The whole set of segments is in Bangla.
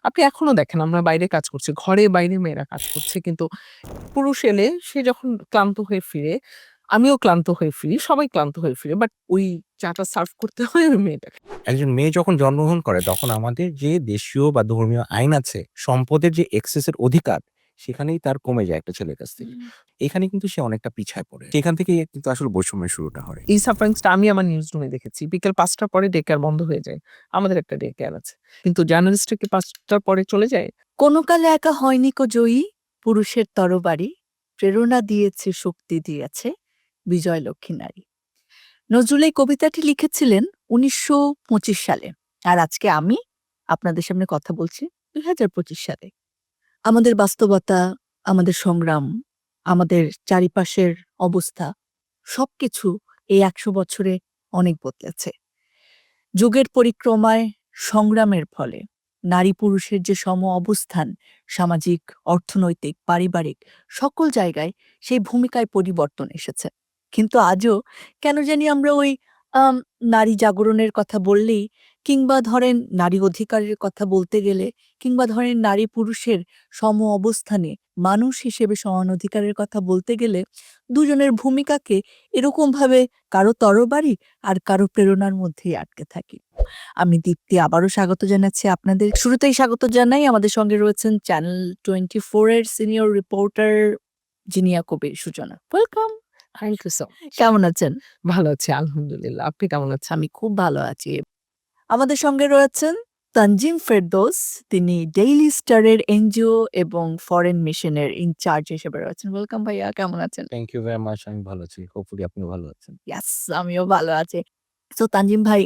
আপনি এখনো দেখেন আমরা বাইরে কাজ করছি। ঘরে বাইরে মেয়েরা কাজ করছে। কিন্তু পুরুষ এলে সে যখন ক্লান্ত হয়ে ফিরে, আমিও ক্লান্ত হয়ে ফিরি, সবাই ক্লান্ত হয়ে ফিরে। বাট ওই চাটা সার্ভ করতে হয় ওই মেয়েটাকে। একজন মেয়ে যখন জন্মগ্রহণ করে তখন আমাদের যে দেশীয় বা ধর্মীয় আইন আছে, সম্পদের যে এক্সেস এর অধিকার সেখানেই তার কমে যায় একটা ছেলের কাছ থেকে। এখানে কিন্তু সে অনেকটা পিছায় পড়ে। সেখান থেকেই কিন্তু আসলে বৈষম্যের শুরুটা হয়। এই সাফারিংসটা আমি আমার নিউজ রুমে দেখেছি। বিকেল ৫ টার পরে ডে কেয়ার বন্ধ হয়ে যায়। আমাদের একটা ডে কেয়ার আছে। কিন্তু জার্নালিস্টরা কি ৫ টার পরে চলে যায়? কোনো কালে একা হয়নি কো জয়ী, পুরুষের তরবারি, প্রেরণা দিয়েছে, শক্তি দিয়েছে, বিজয়লক্ষ্মী নারী। নজরুল এই কবিতাটি লিখেছিলেন ১৯২৫ সালে। আর আজকে আমি আপনাদের সামনে কথা বলছি ২০২৫ সালে। আমাদের বাস্তবতা, আমাদের সংগ্রাম, আমাদের চারিপাশের অবস্থা সবকিছু এই ১০০ বছরে অনেক বদলেছে। যুগের পরিক্রমায় সংগ্রামের ফলে নারী পুরুষের যে সম অবস্থান সামাজিক, অর্থনৈতিক, পারিবারিক সকল জায়গায় সেই ভূমিকায় পরিবর্তন এসেছে। কিন্তু আজও কেন জানি আমরা ওই আম নারী জাগরণের কথা বললেই কিংবা ধরেন নারী অধিকারের কথা বলতে গেলে কিংবা ধরেন নারী পুরুষের সম অবস্থানে মানুষ হিসেবে সমান অধিকারের কথা বলতে গেলে দুজনের ভূমিকাকে এরকমভাবে কারো তরবারি আর কারো প্রেরণার মধ্যেই আটকে থাকি। আমি দীপ্তি আবারও স্বাগত জানাচ্ছি আপনাদের। শুরুতেই স্বাগত জানাই আমাদের সঙ্গে রয়েছেন চ্যানেল 24 এর senior reporter Jinia Kabir Suchana. Welcome. Thank you so much. কেমন আছেন? ভালো আছি আলহামদুলিল্লাহ। আপনি কেমন আছেন? আমি খুব ভালো আছি। আমাদের সঙ্গে রয়েছেন তানজিম ফেরদৌস। তিনি ডেইলি স্টারের এনজিও এবং ফরেন মিশনের ইনচার্জ হিসেবে রয়েছেন। ওয়েলকাম ভাইয়া, কেমন আছেন? Thank you very much. আমি ভালো আছি। হোপফুলি আপনিও ভালো আছেন। ইয়াস, আমিও ভালো আছি। সো তানজিম ভাই,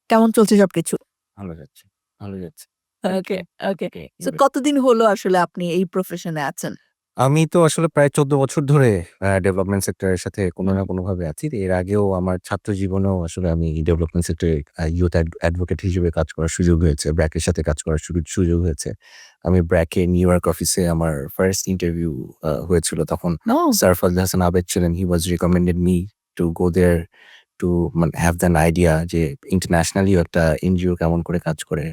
কেমন চলছে সবকিছু? ভালো যাচ্ছে, ভালো যাচ্ছে। ওকে, ওকে। ওকে। সো কতদিন হলো আসলে আপনি এই প্রফেশনে আছেন? আমি তো আসলে প্রায় ১৪ বছর ধরে ডেভেলপমেন্ট সেক্টরের সাথে কোনো না কোনোভাবে আছি। এর আগেও আমার ছাত্র জীবনেও আসলে আমি ডেভেলপমেন্ট সেক্টরে ইউথ অ্যাডভোকেট হিসেবে কাজ করার সুযোগ হয়েছে। ব্র্যাকের সাথে কাজ করার সুযোগ হয়েছে। আমি ব্র্যাকে নিউ ইয়র্ক অফিসে আমার ফার্স্ট ইন্টারভিউ হয়েছিল। তখন নো। স্যার ফজলে হাসান আবেদ ছিলেন। He was recommended me to go there to মানে হ্যাভ দ্যান আইডিয়া যে ইন্টারন্যাশনালিও একটা এনজিও কেমন করে কাজ করে।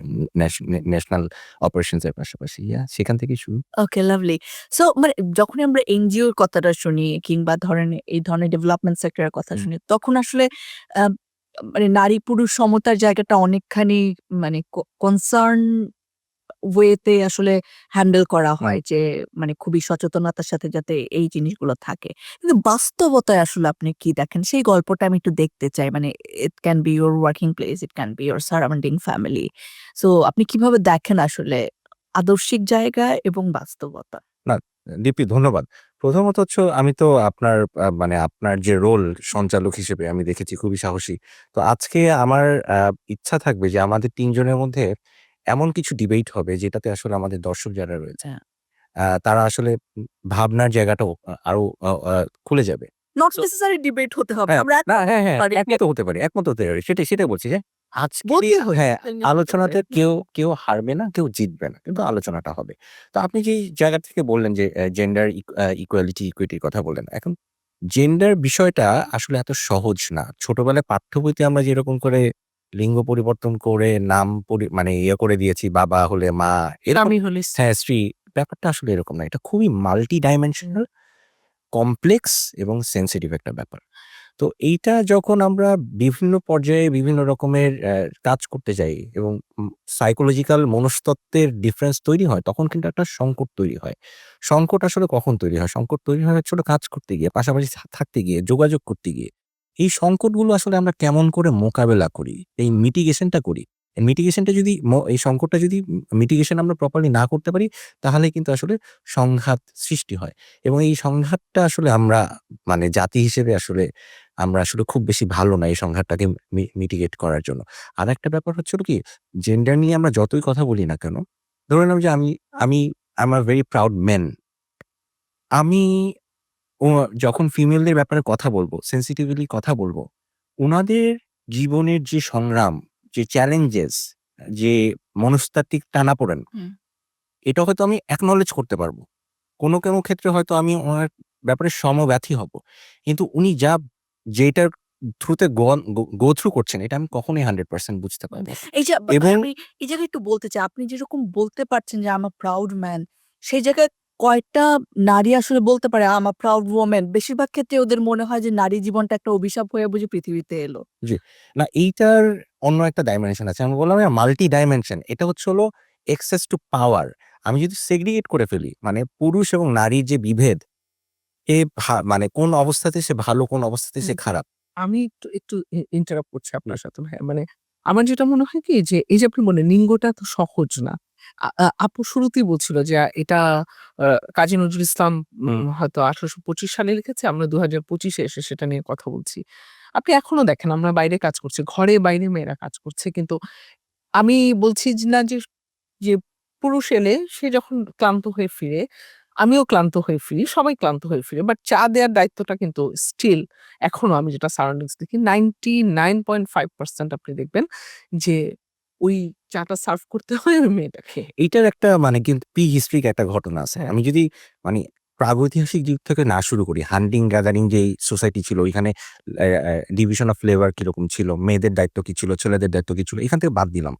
ন্যাশনাল অপারেশনস এর পাশাপাশি। সেখান থেকেই শুরু। ওকে, লাভলি। সো মানে যখনই আমরা এনজিওর কথাটা শুনি কিংবা ধরেন এই ধরনের ডেভেলপমেন্ট সেক্টরের কথা হুম। শুনি তখন আসলে আ মানে নারী পুরুষ সমতার জায়গাটা অনেকখানি মানে কনসার্ন ওয়েতে আসলে হ্যান্ডেল করা হুম। হয় যে মানে খুবই সচেতনতার সাথে যাতে এই জিনিসগুলো থাকে। কিন্তু বাস্তবতায় আসলে আপনি কি দেখেন? সেই গল্পটা আমি একটু দেখতে চাই। মানে it can be your working place, it can be your surrounding family. So আপনি কিভাবে দেখেন আসলে আদর্শিক জায়গা এবং বাস্তবতা? না, দীপ্তি ধন্যবাদ। প্রথমত আমি তো আপনার মানে আপনার যে রোল সঞ্চালক হিসেবে আমি দেখেছি খুবই সাহসী। তো আজকে আমার আ ইচ্ছা থাকবে যে আমাদের ৩ জনের মধ্যে এমন কিছু ডিবেট হবে যেটাতে আসলে আমাদের দর্শক যারা রয়েছে হ্যাঁ। তারা আসলে ভাবনার জায়গাটাও আরো আ আ খুলে যাবে। নট সো নেসেসারি ডিবেট হতে হবে। হ্যাঁ, আমরা না, হ্যাঁ, পারি। একমত হতে পারি, একমত হতে পারি। সেটাই বলছি যে আজকের এই বলতে হয়। হ্যাঁ, আলোচনাতে কেউ হারবে না, কেউ জিতবে না। কিন্তু আলোচনাটা হবে। তো আপনি যেই জায়গা থেকে বললেন যে জেন্ডার ইকুয়ালিটি, ইকুইটির কথা বললেন। এখন জেন্ডার বিষয়টা আসলে এত সহজ না। ছোটবেলায় পাঠ্য বইতে আমরা যেরকম করে লিঙ্গ পরিবর্তন করে নাম মানে করে দিয়েছি, বাবা হলে মা, এরকম আমি হলে হ্যাঁ, স্ত্রী। ব্যাপারটা আসলে এরকম না। এটা খুবই মাল্টি ডাইমেনশনাল, কমপ্লেক্স এবং সেনসিটিভ একটা ব্যাপার। তো এইটা যখন আমরা বিভিন্ন পর্যায়ে বিভিন্ন রকমের কাজ করতে যাই এবং সাইকোলজিক্যাল মনস্তত্ত্বের ডিফারেন্স তৈরি হয়, তখন কিন্তু একটা সংকট তৈরি হয়। সংকট আসলে কখন তৈরি হয়? সংকট তৈরি হয় হচ্ছে হলো কাজ করতে গিয়ে, পাশাপাশি থাকতে গিয়ে, যোগাযোগ করতে গিয়ে। এই সংকটগুলো আসলে আমরা কেমন করে মোকাবেলা করি, এই মিটিগেশনটা করি। এই মিটিগেশনটা যদি এই সংকটটা যদি মিটিগেশন আমরা প্রপারলি না করতে পারি, তাহলে কিন্তু আসলে সংঘাত সৃষ্টি হয় এবং এই সংঘাতটা আসলে আমরা মানে জাতি হিসেবে আমরা আসলে খুব বেশি ভালো না এই সংঘাতটাকে মিটিগেট করার জন্য। আরেকটা ব্যাপার হচ্ছে হলো কি, জেন্ডার নিয়ে আমরা যতই কথা বলি না কেন, ধরে নিলাম যে আমি I am a very proud man. আমি ও যখন ফিমেলদের ব্যাপারে কথা বলবো, সেনসিটিভলি কথা বলবো, উনাদের জীবনের যে সংগ্রাম, যে চ্যালেঞ্জেস, যে মনস্তাত্ত্বিক টানাপোড়েন, হুম। এটা হয়তো আমি অ্যাকনলেজ করতে পারবো। কোনো ক্ষেত্রে হয়তো আমি উনার ব্যাপারে সমব্যথী হব। কিন্তু উনি যেটার থ্রুতে গো থ্রু করছেন এটা আমি কখনোই 100% বুঝতে পারবো না। এই যে এবং আমি এই জায়গায় একটু বলতে চাই, আপনি যেরকম বলতে পারছেন যে আম আ প্রাউড ম্যান, সেই জায়গায় কয়টা নারী আসলে বলতে পারে আম আ প্রাউড ওম্যান? বেশিরভাগ ক্ষেত্রে ওদের মনে হয় যে নারী জীবনটা একটা অভিশাপ হয়ে বুঝি পৃথিবীতে এলো। জি, না এইটার অন্য একটা ডাইমেনশন আছে। আমি বললাম না মাল্টি ডাইমেনশন। এটা হচ্ছে হলো অ্যাক্সেস টু পাওয়ার। আমি যদি সেগ্রিগেট করে ফেলি মানে পুরুষ এবং নারীর যে বিভেদ মানে কোন অবস্থাতে সে ভালো, কোন অবস্থাতে সে হুম। খারাপ। আমি একটু ইন্টারাপ্ট করছি আপনার সাথে ভাইয়া। মানে আমার যেটা মনে হয় কি যে এই যে আপনি বললেন লিঙ্গটা তো সহজ না। আ আ আপু শুরুতেই বলছিল যে এটা আ কাজী নজরুল ইসলাম হুম। হয়তো ১৮২৫ সালে লিখেছে। আমরা ২০২৫ এ এসে সেটা নিয়ে কথা বলছি। আপনি এখনো দেখেন আমরা বাইরে কাজ করছি। ঘরে বাইরে মেয়েরা কাজ করছে। কিন্তু আমি বলছি যে না যে পুরুষ এলে সে যখন ক্লান্ত হয়ে ফিরে, আমিও ক্লান্ত হয়ে ফিরি, সবাই ক্লান্ত হয়ে ফিরে। বাট চা দেয়ার দায়িত্বটা কিন্তু স্টিল এখনো আমি যেটা সারাউন্ডিংস দেখি 99.5% আপনি দেখবেন যে ওই চাটা সার্ভ করতে হয় ওই মেয়েটাকে। এইটার একটা মানে কিন্তু হিস্ট্রিক একটা ঘটনা আছে। হ্যাঁ। আমি যদি মানে প্রাগৈতিহাসিক যুগ থেকে না শুরু করি, হান্টিং গ্যাদারিং যেই সোসাইটি ছিল ওইখানে ডিভিশন অফ লেবার কিরকম ছিল, মেয়েদের দায়িত্ব কি ছিল, ছেলেদের দায়িত্ব কি ছিল, এখান থেকে বাদ দিলাম।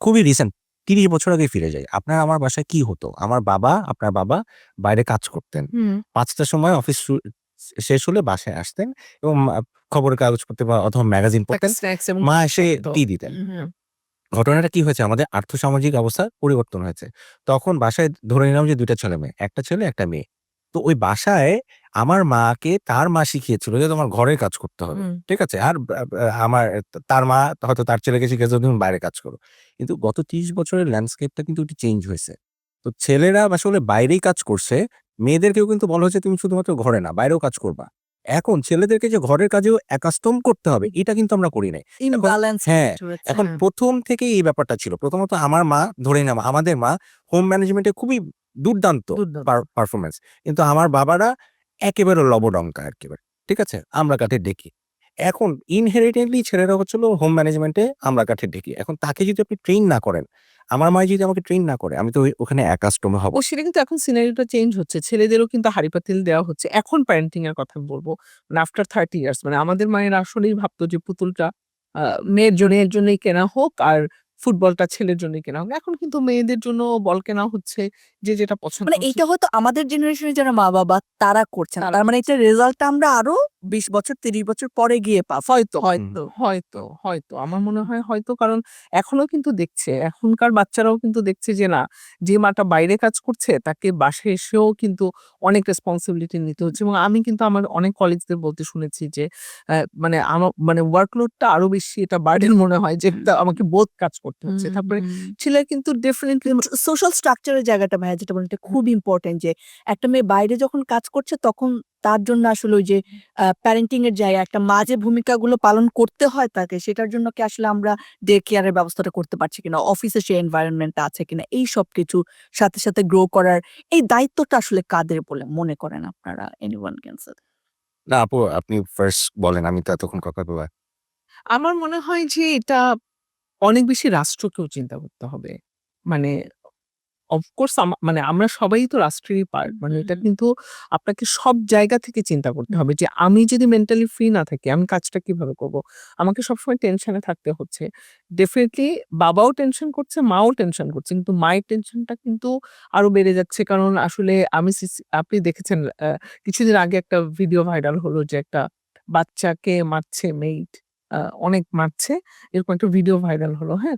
খুবই রিসেন্ট ৩০ বছর আগে ফিরে যাই। আপনার আমার বাসায় কি হতো? আপনার বাবা বাইরে কাজ করতেন। হুম। ৫ টার সময় অফিস শেষ হলে বাসায় আসতেন এবং খবরের কাগজ পড়তে বা অথবা ম্যাগাজিন একটা পড়তেন। স্ন্যাকস এবং মা এসে থাকতো। টি দিতেন। হুম। ঘটনাটা কি হয়েছে? আমাদের আর্থসামাজিক অবস্থার পরিবর্তন হয়েছে। তখন বাসায় ধরে নিলাম যে ২ টা ছেলে-মেয়ে। ১ টা ছেলে, ১ টা মেয়ে। তো ওই বাসায় আমার মাকে তার মা শিখিয়েছিল যে তোমার ঘরের কাজ করতে হবে। হুম। ঠিক আছে? আর বা বা আমার তার মা হয়তো তার ছেলেকে শিখিয়েছে তুমি বাইরে কাজ করো। কিন্তু গত ৩০ বছরের ল্যান্ডস্কেপটা কিন্তু একটু চেঞ্জ হয়েছে। তো ছেলেরা আসলে বাইরেই কাজ করছে। মেয়েদেরকেও কিন্তু বলা হয়েছে তুমি শুধুমাত্র ঘরে না, বাইরেও কাজ করবা। এখন ছেলেদেরকে যে ঘরের কাজেও অ্যাকাস্টম করতে হবে, এটা কিন্তু আমরা করি নাই। এখন ইমব্যালেন্স হ্যাঁ, ক্রিয়েট হয়েছে। এখন হ্যাঁ। ১ম থেকেই এই ব্যাপারটা ছিল। প্রথমত আমার মা ধরে নিলাম আমাদের মা হোম ম্যানেজমেন্টে খুবই দুর্দান্ত দুর্দান্ত। পারফরম্যান্স। কিন্তু আমার বাবারা একেবারে লবডঙ্কা একেবারে। ঠিক আছে? আমরা কাঠের ঢেঁকি। এখন ইনহেরিটেন্টলি ছেলেরা হচ্ছে হলো হোম ম্যানেজমেন্টে আমরা কাঠের ঢেঁকি। এখন তাকে যদি আপনি ট্রেন না করেন, আমার মা যদি আমাকে ট্রেন না করে, আমি তো ওখানে একাস্টম হব। সেটা কিন্তু এখন সিনারিওটা চেঞ্জ হচ্ছে। ছেলেদেরও কিন্তু হাঁড়ি-পাতিল দেওয়া হচ্ছে। এখন প্যারেন্টিং এর কথা বলব। মানে আফটার 30 ইয়ার্স মানে আমাদের মায়েরা আসলেই ভাবতো যে পুতুলটা আ মেয়ের জন্যই কেনা হোক আর ফুটবলটা ছেলের জন্যই কেনা হোক। এখন কিন্তু মেয়েদের জন্য বল কেনা হচ্ছে। যে যেটা পছন্দ মানে হচ্ছে এইটা হয়তো আমাদের জেনারেশনের যারা মা-বাবা তারা করছেন। তারা তার মানে করছে। এটার রেজাল্টটা আমরা আরো ২০ বছর ৩০ বছর পরে গিয়ে পাবো। হয়তো, হুম। হয়তো। আমার মনে হয় হয়তো কারণ এখনো কিন্তু দেখছে। এখনকার বাচ্চারাও কিন্তু দেখছে যে না, যে মাটা বাইরে কাজ করছে তাকে বাসায় এসেও কিন্তু অনেক রেসপনসিবিলিটি নিতে হচ্ছে এবং আমি কিন্তু আমার অনেক কলিগদের বলতে শুনেছি যে মানে মানে ওয়ার্কলোডটা আরো বেশি এটা বার্ডেন মনে হয় যে আমাকে বোথ কাজ করতে হচ্ছে। তারপরে ছেলের কিন্তু ডেফিনিটলি সোশ্যাল স্ট্রাকচার এর জায়গাটা ভাইয়া যেটা বলেন এটা খুব ইম্পোর্টেন্ট যে একটা মেয়ে বাইরে যখন কাজ করছে তখন তার জন্য আসলে ওই যে প্যারেন্টিং এর জায়গা একটা মা যে ভূমিকাগুলো পালন করতে হয় তাকে সেটার জন্য কি আসলে আমরা ডে কেয়ার এর ব্যবস্থাটা করতে পারছি কিনা, অফিসে সেই এনভায়রনমেন্টটা আছে কিনা, এই সবকিছু সাথে গ্রো করার এই দায়িত্বটা আসলে কাদের বলে মনে করেন আপনারা? Anyone can say. না আপু আপনি ফার্স্ট বলেন আমি তো এতক্ষণ কথা বলা আমার মনে হয় যে এটা অনেক বেশি রাষ্ট্রকেও চিন্তা করতে হবে। মানে অফকোর্স মানে আমরা সবাই তো রাষ্ট্রেরই পার্ট। মানে এটা কিন্তু আপনাকে সব জায়গা থেকে চিন্তা করতে হবে যে আমি যদি মেন্টালি ফ্রি না থাকি আমি কাজটা কিভাবে করব? আমাকে সবসময় টেনশনে থাকতে হচ্ছে। ডেফিনিটলি বাবাও টেনশন করছে, মাও টেনশন করছে। কিন্তু মায়ের টেনশনটা কিন্তু আরো বেড়ে যাচ্ছে। কারণ আসলে আমি আপনি দেখেছেন কিছুদিন আগে একটা ভিডিও ভাইরাল হলো যে একটা বাচ্চাকে মারছে মেইড অনেক মারছে। এরকম একটা ভিডিও ভাইরাল হলো, হ্যাঁ?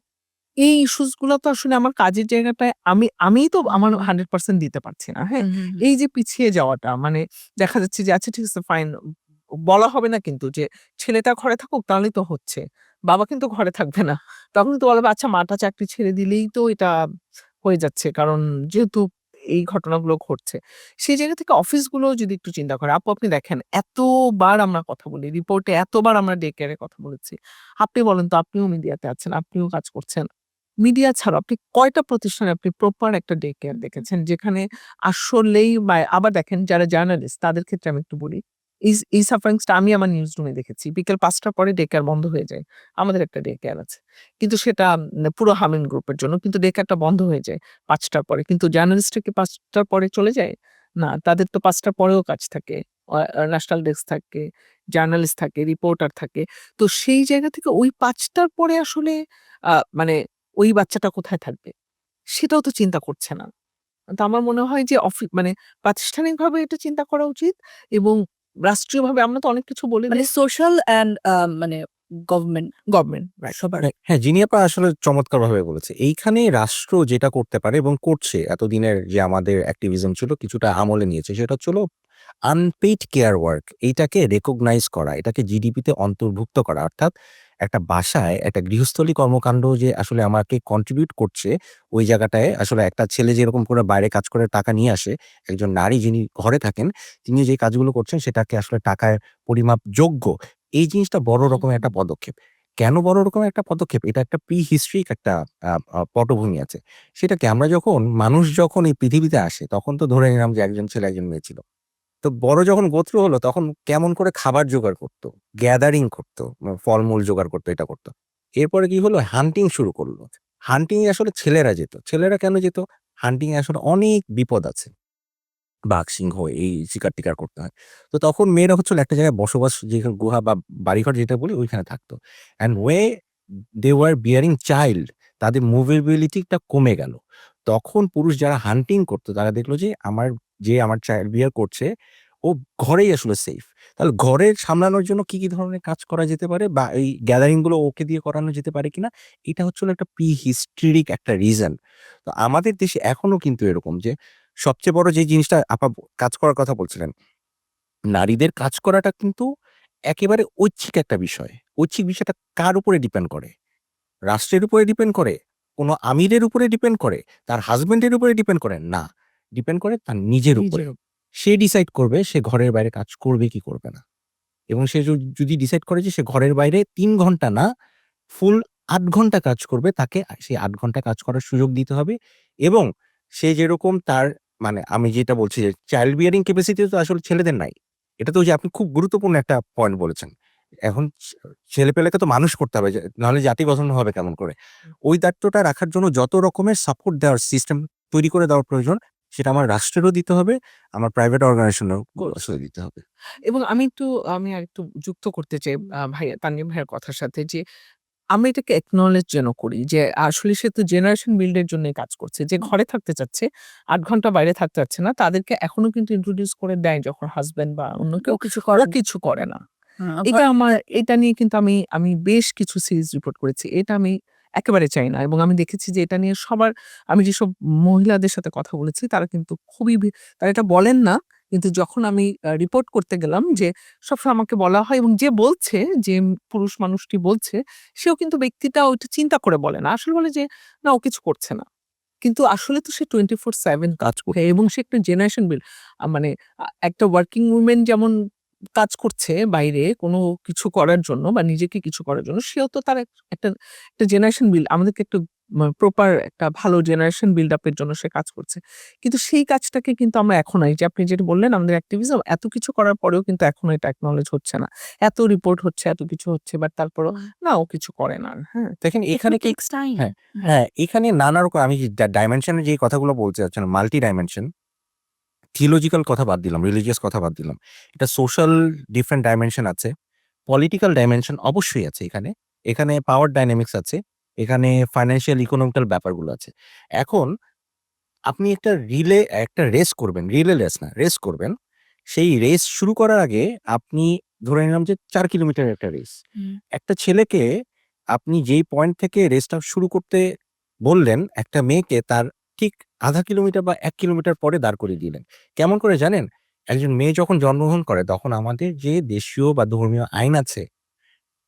এই ইস্যুস গুলা তো আসলে আমার কাজের জায়গাটায় আমিই তো আমার 100% দিতে পারছি না। হ্যাঁ? এই যে পিছিয়ে যাওয়াটা মানে দেখা যাচ্ছে যে আচ্ছা ঠিক আছে ফাইন বলা হবে না কিন্তু যে ছেলেটা ঘরে থাকুক তাহলেই তো হচ্ছে। বাবা কিন্তু ঘরে থাকবে না। তখন কিন্তু বলা হবে আচ্ছা মাটা চাকরি ছেড়ে দিলেই তো এটা হয়ে যাচ্ছে। কারণ যেহেতু এই ঘটনাগুলো ঘটছে। সেই জায়গা থেকে অফিসগুলো যদি একটু চিন্তা করে আপু আপনি দেখেন এতবার আমরা কথা বলি। রিপোর্টে এতবার আমরা ডে কেয়ার এর কথা বলেছি। আপনি বলেন তো আপনিও মিডিয়াতে আছেন, আপনিও কাজ করছেন। মিডিয়া ছাড়াও আপনি কয়টা প্রতিষ্ঠানে আপনি প্রপার একটা ডে কেয়ার দেখেছেন? যেখানে আসলেই আবার দেখেন যারা জার্নালিস্ট তাদের ক্ষেত্রে আমি একটু বলি। এই সাফারিংস টা আমি আমার নিউজ রুমে দেখেছি। বিকেল ৫ টার পরে ডে কেয়ার বন্ধ হয়ে যায়। আমাদের একটা ডে কেয়ার আছে। কিন্তু সেটা পুরো হামিম গ্রুপের জন্য। কিন্তু ডে কেয়ারটা বন্ধ হয়ে যায় ৫ টার পরে। কিন্তু জার্নালিস্টরা কি ৫ টার পরে চলে যায়? না, তাদের তো ৫ টার পরেও কাজ থাকে। ন্যাশনাল ডেস্ক থাকে, জার্নালিস্ট থাকে, রিপোর্টার থাকে। তো সেই জায়গা থেকে ওই ৫টার পরে আসলে মানে ওই বাচ্চাটা কোথায় থাকবে? সেটাও তো চিন্তা করছে না। তো আমার মনে হয় যে মানে প্রাতিষ্ঠানিকভাবে এটা চিন্তা করা উচিত এবং রাষ্ট্রীয়ভাবে আমরা তো অনেক কিছু বলি মানে সোশ্যাল অ্যান্ড মানে গভর্নমেন্ট গভর্নমেন্ট রাইট। সবার হ্যাঁ, জিনি আপা আসলে চমৎকারভাবে বলেছে। এইখানে রাষ্ট্র যেটা করতে পারে এবং করছে, এতদিনের যে আমাদের অ্যাক্টিভিজম ছিল কিছুটা আমলে নিয়েছে, সেটা হচ্ছে হলো আনপেইড কেয়ার ওয়ার্ক। এইটাকে রেকগনাইজ করা, এটাকে জিডিপিতে অন্তর্ভুক্ত করা। অর্থাৎ একটা বাসায় একটা গৃহস্থলী কর্মকাণ্ড যে আসলে আমাকে কন্ট্রিবিউট করছে, ওই জায়গাটায় আসলে একটা ছেলে যেরকম করে বাইরে কাজ করে টাকা নিয়ে আসে, একজন নারী যিনি ঘরে থাকেন তিনি যে কাজগুলো করছেন সেটাকে আসলে টাকায় পরিমাপযোগ্য। এই জিনিসটা বড় রকমের একটা পদক্ষেপ। কেন বড় রকমের একটা পদক্ষেপ? এটা একটা প্রি-হিস্ট্রিক একটা আ আ পটভূমি আছে। সেটা কি, আমরা যখন মানুষ যখন এই পৃথিবীতে আসে তখন তো ধরে নিলাম যে একজন ছেলে একজন মেয়ে ছিল। তো বড় যখন গোত্র হলো তখন কেমন করে খাবার জোগাড় করত, গ্যাদারিং করত, ফলমূল জোগাড় করত, এটা করত। এরপরে কি হলো, হান্টিং শুরু করলো। হান্টিং এ আসলে ছেলেরা যেত। ছেলেরা কেন যেত? হান্টিং এ আসলে অনেক বিপদ আছে। বাঘ, সিংহ এই শিকার-টিকার করতে হয়। তো তখন মেয়েরা হচ্ছে হলো একটা জায়গায় বসবাস, যেখানে গুহা বা বাড়িঘর যেটা বলি ওইখানে থাকতো। And they were bearing child, তাদের মুভেবিলিটি টা কমে গেল। তখন পুরুষ যারা হান্টিং করতো তারা দেখলো যে আমার চাইল্ড বিয়ার করছে, ও ঘরেই আসলে সেফ। তাহলে ঘরের সামলানোর জন্য কি ধরনের কাজ করা যেতে পারে বা এই গ্যাদারিং গুলো ওকে দিয়ে করানো যেতে পারে কিনা? এটা হচ্ছে হলো একটা প্রি-হিস্টরিক একটা রিজন। তো আমাদের দেশে এখনো কিন্তু এরকম যে সবচেয়ে বড় যে জিনিসটা আপা কাজ করার কথা বলছিলেন, নারীদের কাজ করাটা কিন্তু একেবারে ঐচ্ছিক একটা বিষয়। ঐচ্ছিক বিষয়টা কার উপরে ডিপেন্ড করে? রাষ্ট্রের উপরে ডিপেন্ড করে? কোনো আমিরের উপরে ডিপেন্ড করে? তার হাসব্যান্ডের উপরে ডিপেন্ড করে? না। ডিপেন্ড করে তার নিজের উপরে। নিজের সে ডিসাইড করবে সে ঘরের বাইরে কাজ করবে কি করবে না। এবং সে যদি ডিসাইড করে যে সে ঘরের বাইরে ৩ ঘন্টা না, ফুল ৮ ঘন্টা কাজ করবে, তাকে সেই ৮ ঘন্টা কাজ করার সুযোগ দিতে হবে। এবং সে যেরকম তার, মানে আমি যেটা বলছি যে চাইল্ড বিয়ারিং ক্যাপাসিটি তো আসলে ছেলেদের নাই। এটা তো ওই যে আপনি খুব গুরুত্বপূর্ণ একটা পয়েন্ট বলেছেন। এখন ছেলেপেলেকে তো মানুষ করতে হবে, নাহলে জাতি গঠন হবে কেমন করে? ওই দায়িত্বটা রাখার জন্য যত রকমের সাপোর্ট দেওয়ার সিস্টেম তৈরি করে দেওয়ার প্রয়োজন, সেটা আমার রাষ্ট্রেরও দিতে হবে, আমার প্রাইভেট অর্গানাইজেশনেরও আসলে দিতে হবে। এবং আমি আরেকটু যুক্ত করতে চাই ভাইয়া তানজিম ভাইয়ের কথার সাথে যে আমি এটাকে acknowledge যেন করি যে আসলে সে তো জেনারেশন বিল্ড এর জন্যই কাজ করছে। যে ঘরে থাকতে চাচ্ছে, ৮ ঘন্টা বাইরে থাকতে চাচ্ছে না, তাদেরকে এখনো কিন্তু ইন্ট্রোডিউস করে দেয় যখন হাসব্যান্ড বা অন্য কেউ, কিছু ওরা করার কিছু করে না। এটা নিয়ে কিন্তু আমি বেশ কিছু সিরিজ রিপোর্ট করেছি। এটা আমি একেবারে চাই না এবং আমি দেখেছি যে এটা নিয়ে আমি যেসব মহিলাদের সাথে কথা বলেছি তারা কিন্তু খুবই তারা এটা বলেন না। কিন্তু যখন আমি রিপোর্ট করতে গেলাম যে সবসময় আমাকে বলা হয় এবং যে বলছে যে পুরুষ মানুষটি বলছে সেও কিন্তু ব্যক্তিটা ওইটা চিন্তা করে বলে না। আসলে বলে যে, "না ও কিছু করছে না।" কিন্তু আসলে তো সে 24/7 কাজ করছে এবং সে একটা জেনারেশন মানে একটা ওয়ার্কিং উমেন যেমন কাজ করছে বাইরে কোনো কিছু করার জন্য বা নিজেকে কিছু করার জন্য, সেও তো তার একটা একটা জেনারেশন আমাদেরকে একটু প্রপার একটা ভালো জেনারেশন বিল্ড আপ এর জন্য সে কাজ করছে। কিন্তু সেই কাজটাকে কিন্তু আমরা এখনো এই যে আপনি যেটা বললেন আমাদের অ্যাক্টিভিজম এত কিছু করার পরেও কিন্তু এখনো এটা অ্যাকনলেজ হচ্ছে না। এত রিপোর্ট হচ্ছে, এত কিছু হচ্ছে বাট তারপরও না ও কিছু করে না। হ্যাঁ? দেখেন এখানে টেক্স টাইম। হ্যাঁ, হ্যাঁ, এখানে নানা রকম, আমি ডাইমেনশন এর যে কথাগুলো বলতে চাচ্ছিলাম, মাল্টি ডাইমেনশন, থিওলজিক্যাল কথা বাদ দিলাম, রিলিজিয়াস কথা বাদ দিলাম। এটা সোশ্যাল ডিফারেন্ট ডাইমেনশন আছে। পলিটিক্যাল ডাইমেনশন অবশ্যই আছে এখানে। এখানে পাওয়ার ডায়নামিক্স আছে। এখানে ফাইন্যান্সিয়াল ইকোনমিক্যাল ব্যাপারগুলো আছে। এখন আপনি একটা রেস করবেন, রিলে রেস না, রেস করবেন। সেই রেস শুরু করার আগে আপনি ধরে নিলাম যে ৪ কিলোমিটারের একটা রেস। একটা ছেলেকে আপনি যেই পয়েন্ট থেকে রেসটা শুরু করতে বললেন, একটা মেয়েকে তার ঠিক ০.৫ কিলোমিটার বা ১ কিলোমিটার পরে দাঁড় করিয়ে দিলেন। কেমন করে জানেন? একজন মেয়ে যখন জন্মগ্রহণ করে তখন আমাদের যে দেশীয় বা ধর্মীয় আইন আছে,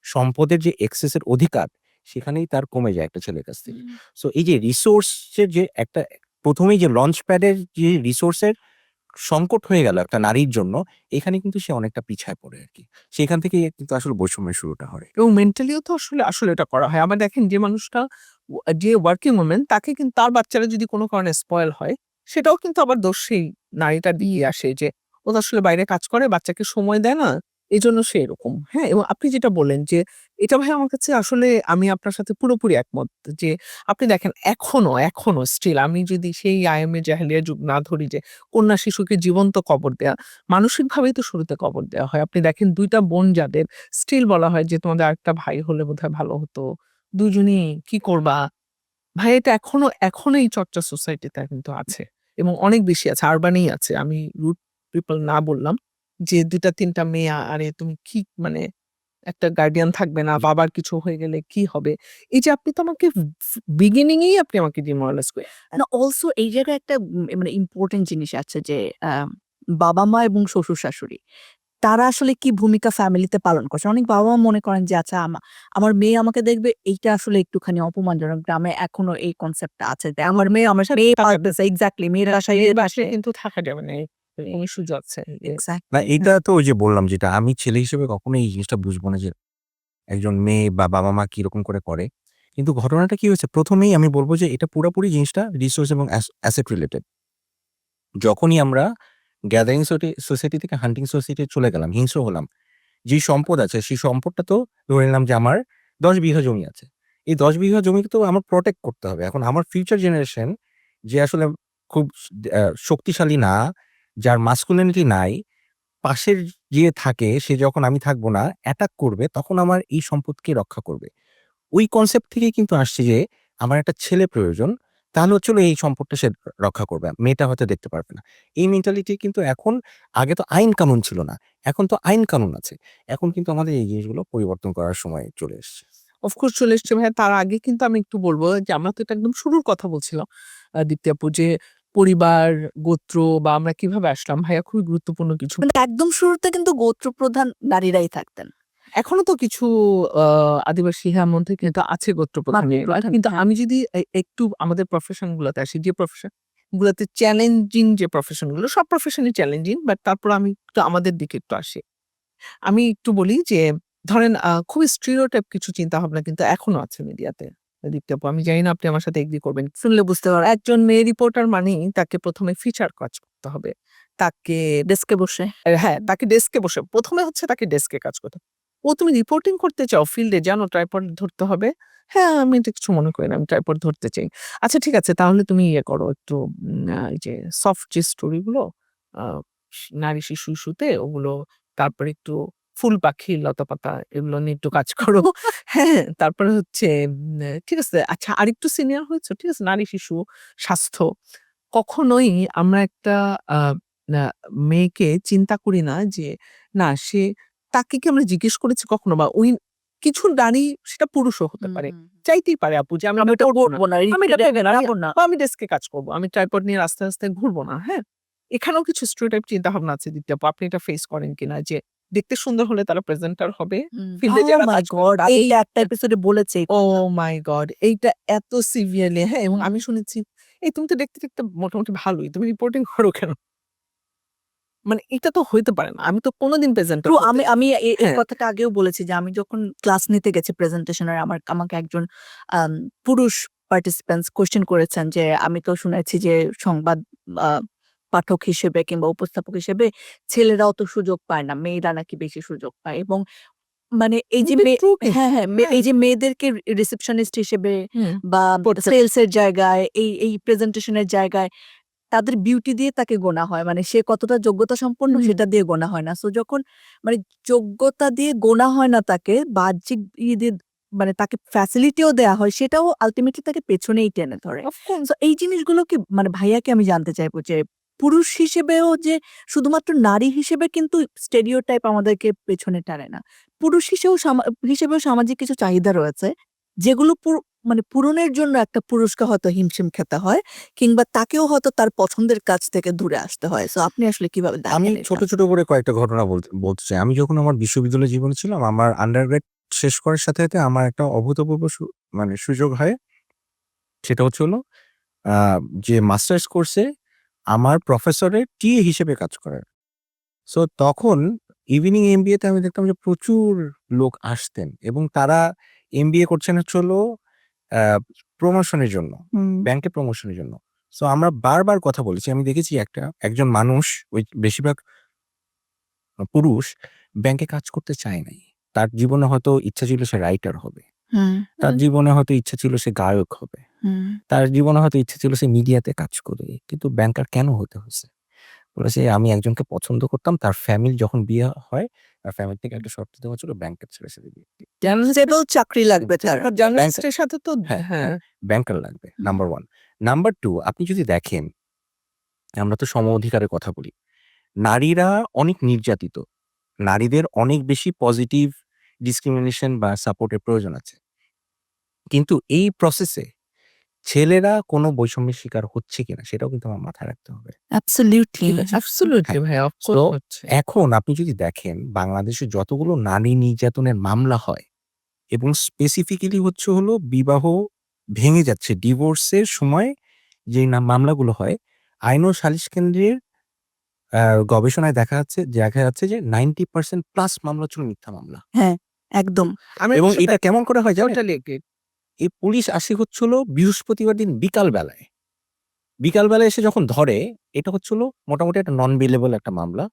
সম্পদের যে এক্সেস এর অধিকার সেখানেই তার কমে যায় একটা ছেলের কাছ থেকে। সো এই যে রিসোর্স এর যে একটা ১ম এই যে লঞ্চ প্যাডের যে রিসোর্স এর সংকট হয়ে গেল একটা নারীর জন্য, এখানে কিন্তু সে অনেকটা পিছায় পড়ে আরকি। সেখান থেকেই কিন্তু আসলে বৈষম্যের শুরুটা হয়। এবং মেন্টালিও তো আসলে এটা করা হয়। আবার দেখেন যে মানুষটা যে ওয়ার্কিং ওমেন তাকে কিন্তু তার বাচ্চারা যদি কোনো কারণে স্পয়েল হয়, সেটাও কিন্তু আবার দোষ সেই নারীটা দিয়ে আসে যে ও তো আসলে বাইরে কাজ করে, বাচ্চাকে সময় দেয় না। এজন্য সে এরকম। হ্যাঁ? এবং আপনি যেটা বললেন যে এটা ভাই আমার কাছে আসলে আমি আপনার সাথে পুরোপুরি একমত। যে আপনি দেখেন এখনো স্টিল আমি যদি সেই আইএমএ জাহেলিয়া যুগ না ধরি যে কন্যা শিশুকে জীবন্ত কবর দেয়া, মানসিকভাবেই তো শুরুতে কবর দেয়া হয়। আপনি দেখেন ২ টা বোন যাদের স্টিল বলা হয় যে তোমাদের আরেকটা ভাই হলে বোধহয় ভালো হতো। দুজনেই কি করবা? ভাই এটা এখনো এই চর্চা সোসাইটিতে কিন্তু আছে এবং অনেক বেশি আছে। আরবানেই আছে। আমি রুট পিপল না বললাম যে ২ টা ৩ টা মেয়ে আরে তুমি কি মানে একটা গার্ডিয়ান থাকবে না, বাবার কিছু হয়ে গেলে কি হবে? এই যে আপনি তো আমাকে বিগিনিং এই আপনি আমাকে ডিমোরালাইজ করে না অলসো এই জায়গায় একটা মানে ইম্পোর্টেন্ট জিনিস আছে যে বাবা-মা এবং শ্বশুর-শাশুড়ি তারা আসলে কি ভূমিকা ফ্যামিলিতে পালন করছে। অনেক বাবা-মা মনে করেন যে আচ্ছা আমার মেয়ে আমাকে দেখবে এইটা আসলে একটুখানি অপমানজনক। গ্রামে এখনো এই কনসেপ্টটা আছে যে আমার মেয়ে আমার সাথে মেয়ে থাকা পালতেছে এক্সাক্টলি মেয়ের বাসায় মেয়ের এর বাসায় পাশে কিন্তু থাকা যাবে না। এরকম ইস্যুজ আছে। না এক্সাক্টলি এটা তো ওই যে বললাম যেটা আমি ছেলে হিসেবে কখনোই এই জিনিসটা বুঝবো না যে একজন মেয়ে বা বাবা-মা কিরকম করে। কিন্তু ঘটনাটা কি হয়েছে? ১ম এই আমি বলব যে এটা পুরাপুরি জিনিসটা রিসোর্স এবং অ্যাসেট রিলেটেড। যখনই আমরা গ্যাদারিং সোসাইটি থেকে হান্টিং সোসাইটি চলে গেলাম, হিংস্র হলাম। যেই সম্পদ আছে সেই সম্পদটা তো ধরে নিলাম যে আমার ১০ বিঘা জমি আছে। এই ১০ বিঘা জমিকে তো আমার প্রটেক্ট করতে হবে। এখন আমার ফিউচার জেনারেশন যে আসলে খুব শক্তিশালী না, যার মাসকুলিনিটি নাই, পাশের যে থাকে সে যখন আমি থাকবো না অ্যাটাক করবে তখন আমার এই সম্পদকে রক্ষা করবে। ওই কনসেপ্ট থেকেই কিন্তু আসছে যে আমার একটা ছেলে প্রয়োজন। তাহলে হচ্ছে হলো এই সম্পদটা সে রক্ষা করবে। মেয়েটা হয়তো দেখতে পারবে না। এই মেন্টালিটি কিন্তু এখন আগে তো আইন কানুন ছিল না। এখন তো আইন কানুন আছে। এখন কিন্তু আমাদের এই জিনিসগুলো পরিবর্তন করার সময় চলে এসছে। অফকোর্স চলে এসছে ভাইয়া। তার আগে কিন্তু আমি একটু বলব যে আমরা তো এটা একদম শুরুর কথা বলছিলাম। দীপ্তি আপু যে পরিবার, গোত্র বা আমরা কিভাবে আসলাম ভাইয়া খুবই গুরুত্বপূর্ণ কিছু মানে একদম শুরুতে কিন্তু গোত্রপ্রধান নারীরাই থাকতেন। এখনো তো কিছু আ আদিবাসী মধ্যে কিন্তু আছে গোত্রপ্রধানের। মাতৃপ্রধান, কিন্তু হ্যাঁ। আমি যদি একটু আমাদের প্রফেশন গুলাতে আসি, যে প্রফেশন গুলাতে চ্যালেঞ্জিং যে প্রফেশন গুলো, সব প্রফেশনই চ্যালেঞ্জিং। বাট তারপর আমি একটু আমাদের দিকে একটু আসি। আমি একটু বলি যে ধরেন খুবই স্টেরিওটাইপ কিছু চিন্তাভাবনা কিন্তু এখনো আছে মিডিয়াতে। দীপ্তি আপু আমি জানি না আপনি আমার সাথে এগ্রি করবেন। শুনলে বুঝতে পারবেন। একজন মেয়ে রিপোর্টার মানেই তাকে ১ম এ ফিচার কাজ করতে হবে। তাকে ডেস্কে বসে। হ্যাঁ, তাকে ডেস্কে বসে ১ম এ হচ্ছে তাকে ডেস্কে কাজ করতে হবে। ও তুমি রিপোর্টিং করতে চাও ফিল্ডে জানো ট্রাইপড ধরতে হবে? হ্যাঁ, আমি এটা কিছু মনে করি না। আমি ট্রাইপড ধরতে চাই। আচ্ছা ঠিক আছে তাহলে তুমি ইয়ে করো একটু এই যে সফট যে স্টোরি গুলো আ নারী শিশু ইস্যুতে ওগুলো তারপরে একটু ফুল পাখি, লতাপাতা এগুলো নিয়ে একটু কাজ করো। হ্যাঁ, তারপরে হচ্ছে ঠিক আছে। আচ্ছা আরেকটু সিনিয়র হয়েছো, ঠিক আছে? নারী শিশু স্বাস্থ্য। কখনোই আমরা একটা আ না মেয়েকে চিন্তা করি না যে না সে তাকে কি আমরা জিজ্ঞেস করেছি কখনো বা ওই কিছু নারী সেটা পুরুষও হতে পারে। চাইতেই পারে আপু যে আমি আমি এটা এটা করব না। করব না। আমি এটা করব না। যাবো না। বা আমি ডেস্কে কাজ করব। আমি ট্রাইপড নিয়ে রাস্তায় ঘুরব না। হ্যাঁ? এখানেও কিছু স্টেরিওটাইপ চিন্তাভাবনা আছে দীপ্তি আপু। আপনি এটা ফেস করেন কিনা? যে দেখতে সুন্দর হলে তারা প্রেজেন্টার হবে। ফিল্ডে ওহ যারা মাই কাজ করে গড! এই এটা একটা এপিসোডে বলেছে এই কথা। ওহ মাই গড! এইটা এত সিভিয়ারলি হ্যাঁ, এবং হুম। আমি শুনেছি, "এই তুমি তো দেখতে মোটামুটি ভালোই। তুমি রিপোর্টিং করো কেন?" মানে এটা তো হইতে পারে না। আমি তো কোনদিন প্রেজেন্টার ট্রু হতে আমি এই হ্যাঁ, কথাটা আগেও বলেছি যে আমি যখন ক্লাস নিতে গেছি প্রেজেন্টেশন এর আমাকে একজন আম পুরুষ পার্টিসিপ্যান্টস কোয়েশ্চেন করেছেন যে আমি তো শুনেছি যে সংবাদ আ পাঠক হিসেবে কিংবা উপস্থাপক হিসেবে ছেলেরাও তো সুযোগ পায় না। মেয়েরা নাকি বেশি সুযোগ পায় এবং মানে এই যে খুবই ট্রু কিন্তু। হ্যাঁ, হ্যাঁ, হ্যাঁ, এই যে মেয়েদেরকে রিসেপশনিস্ট হিসেবে হুম। বা করতে সেলস এর জায়গায় এই প্রেজেন্টেশন এর জায়গায় তাদের বিউটি দিয়ে তাকে গোনা হয়। মানে সে কতটা যোগ্যতা সম্পন্ন হুম। সেটা দিয়ে গোনা হয় না। সো যখন মানে যোগ্যতা দিয়ে গোনা হয় না তাকে বাহ্যিক দিয়ে মানে তাকে ফ্যাসিলিটিও দেয়া হয় সেটাও আল্টিমেটলি তাকে পেছনেই টেনে ধরে। Of course. সো এই জিনিসগুলো কি মানে ভাইয়াকে আমি জানতে চাইবো যে পুরুষ হিসেবেও যে শুধুমাত্র নারী হিসেবে কিন্তু স্টেরিওটাইপ আমাদেরকে পেছনে টানে না। পুরুষ হিসেবেও সামাজিক কিছু চাহিদা রয়েছে যেগুলো মানে পূরণের জন্য একটা পুরুষকে হয়তো হিমশিম খেতে হয়। কিংবা তাকেও হয়তো তার পছন্দের কাজ থেকে দূরে আসতে হয়। সো আপনি আসলে কিভাবে আমি দেখেন ছোট, এটা? ছোট করে কয়েকটা ঘটনা বলতে চাই। আমি যখন আমার বিশ্ববিদ্যালয় জীবনে ছিলাম, আমার আন্ডারগ্রেড শেষ করার সাথে আমার একটা অভূতপূর্ব মানে সুযোগ হয়। সেটা হচ্ছে হলো আ যে মাস্টার্স কোর্সে আমার প্রফেসরের টিএ হিসেবে কাজ করার। সো তখন ইভনিং এমবিএ তে আমি দেখতাম যে প্রচুর লোক আসতেন এবং তারা এমবিএ করছেন হচ্ছে হলো আ প্রমোশনের জন্য, হুম। ব্যাংকে প্রমোশনের জন্য। সো আমরা বারবার কথা বলেছি। আমি দেখেছি একজন মানুষ ওই বেশিরভাগ পুরুষ ব্যাংকে কাজ করতে চায় নাই। তার জীবনে হয়তো ইচ্ছা ছিল সে রাইটার হবে। হুম, তার জীবনে হয়তো ইচ্ছা ছিল সে গায়ক হবে। হুম, তার জীবনে হয়তো ইচ্ছা ছিল সে মিডিয়াতে কাজ করবে। কিন্তু ব্যাংকার কেন হতে হইছে? বলেছে, "আমি একজনকে পছন্দ করতাম। তার ফ্যামিলি যখন বিয়ে হয়, তার ফ্যামিলি থেকে একটা শর্ত দেওয়া ছিল ব্যাংকের ছেলে সাথে বিয়ে।" স্টেবল চাকরি লাগবে তার। জার্নালিস্টের সাথে তো হ্যাঁ, হ্যাঁ ব্যাংকার লাগবে। হুম। নাম্বার 1। নাম্বার 2, আপনি যদি দেখেন, আমরা তো সম অধিকারের কথা বলি। নারীরা অনেক নির্যাতিত। নারীদের অনেক বেশি পজিটিভ ডিসক্রিমিনেশন বা সাপোর্টের প্রয়োজন আছে। কিন্তু এই প্রসেসে ছেলেরা কোনো বৈষম্যের শিকার হচ্ছে কিনা সেটাও কিন্তু আমার মাথায় রাখতে হবে। অ্যাবসলিউটলি। ঠিক আছে? অ্যাবসলিউটলি হ্যাঁ। ভাই অফ So, কোর্স হচ্ছে। এখন আপনি যদি দেখেন বাংলাদেশে যতগুলো নারী নির্যাতনের মামলা হয় এবং স্পেসিফিক্যালি হচ্ছে হলো বিবাহ ভেঙে যাচ্ছে ডিভোর্সের সময় যেই মামলাগুলো হয়, আইন ও সালিশ কেন্দ্রের গবেষণায় দেখা যাচ্ছে যে 90% প্লাস মামলা হচ্ছিল মিথ্যা মামলা। হ্যাঁ, একদম। আমি এবং আসলে এটা কেমন করে হয় জানেন? Totally agri. এই পুলিশ আসে হচ্ছে হলো বৃহস্পতিবার দিন বিকাল বেলায়। বিকাল বেলায় এসে যখন ধরে, এটা হচ্ছে হলো মোটামুটি একটা নন বেলেবল একটা মামলা।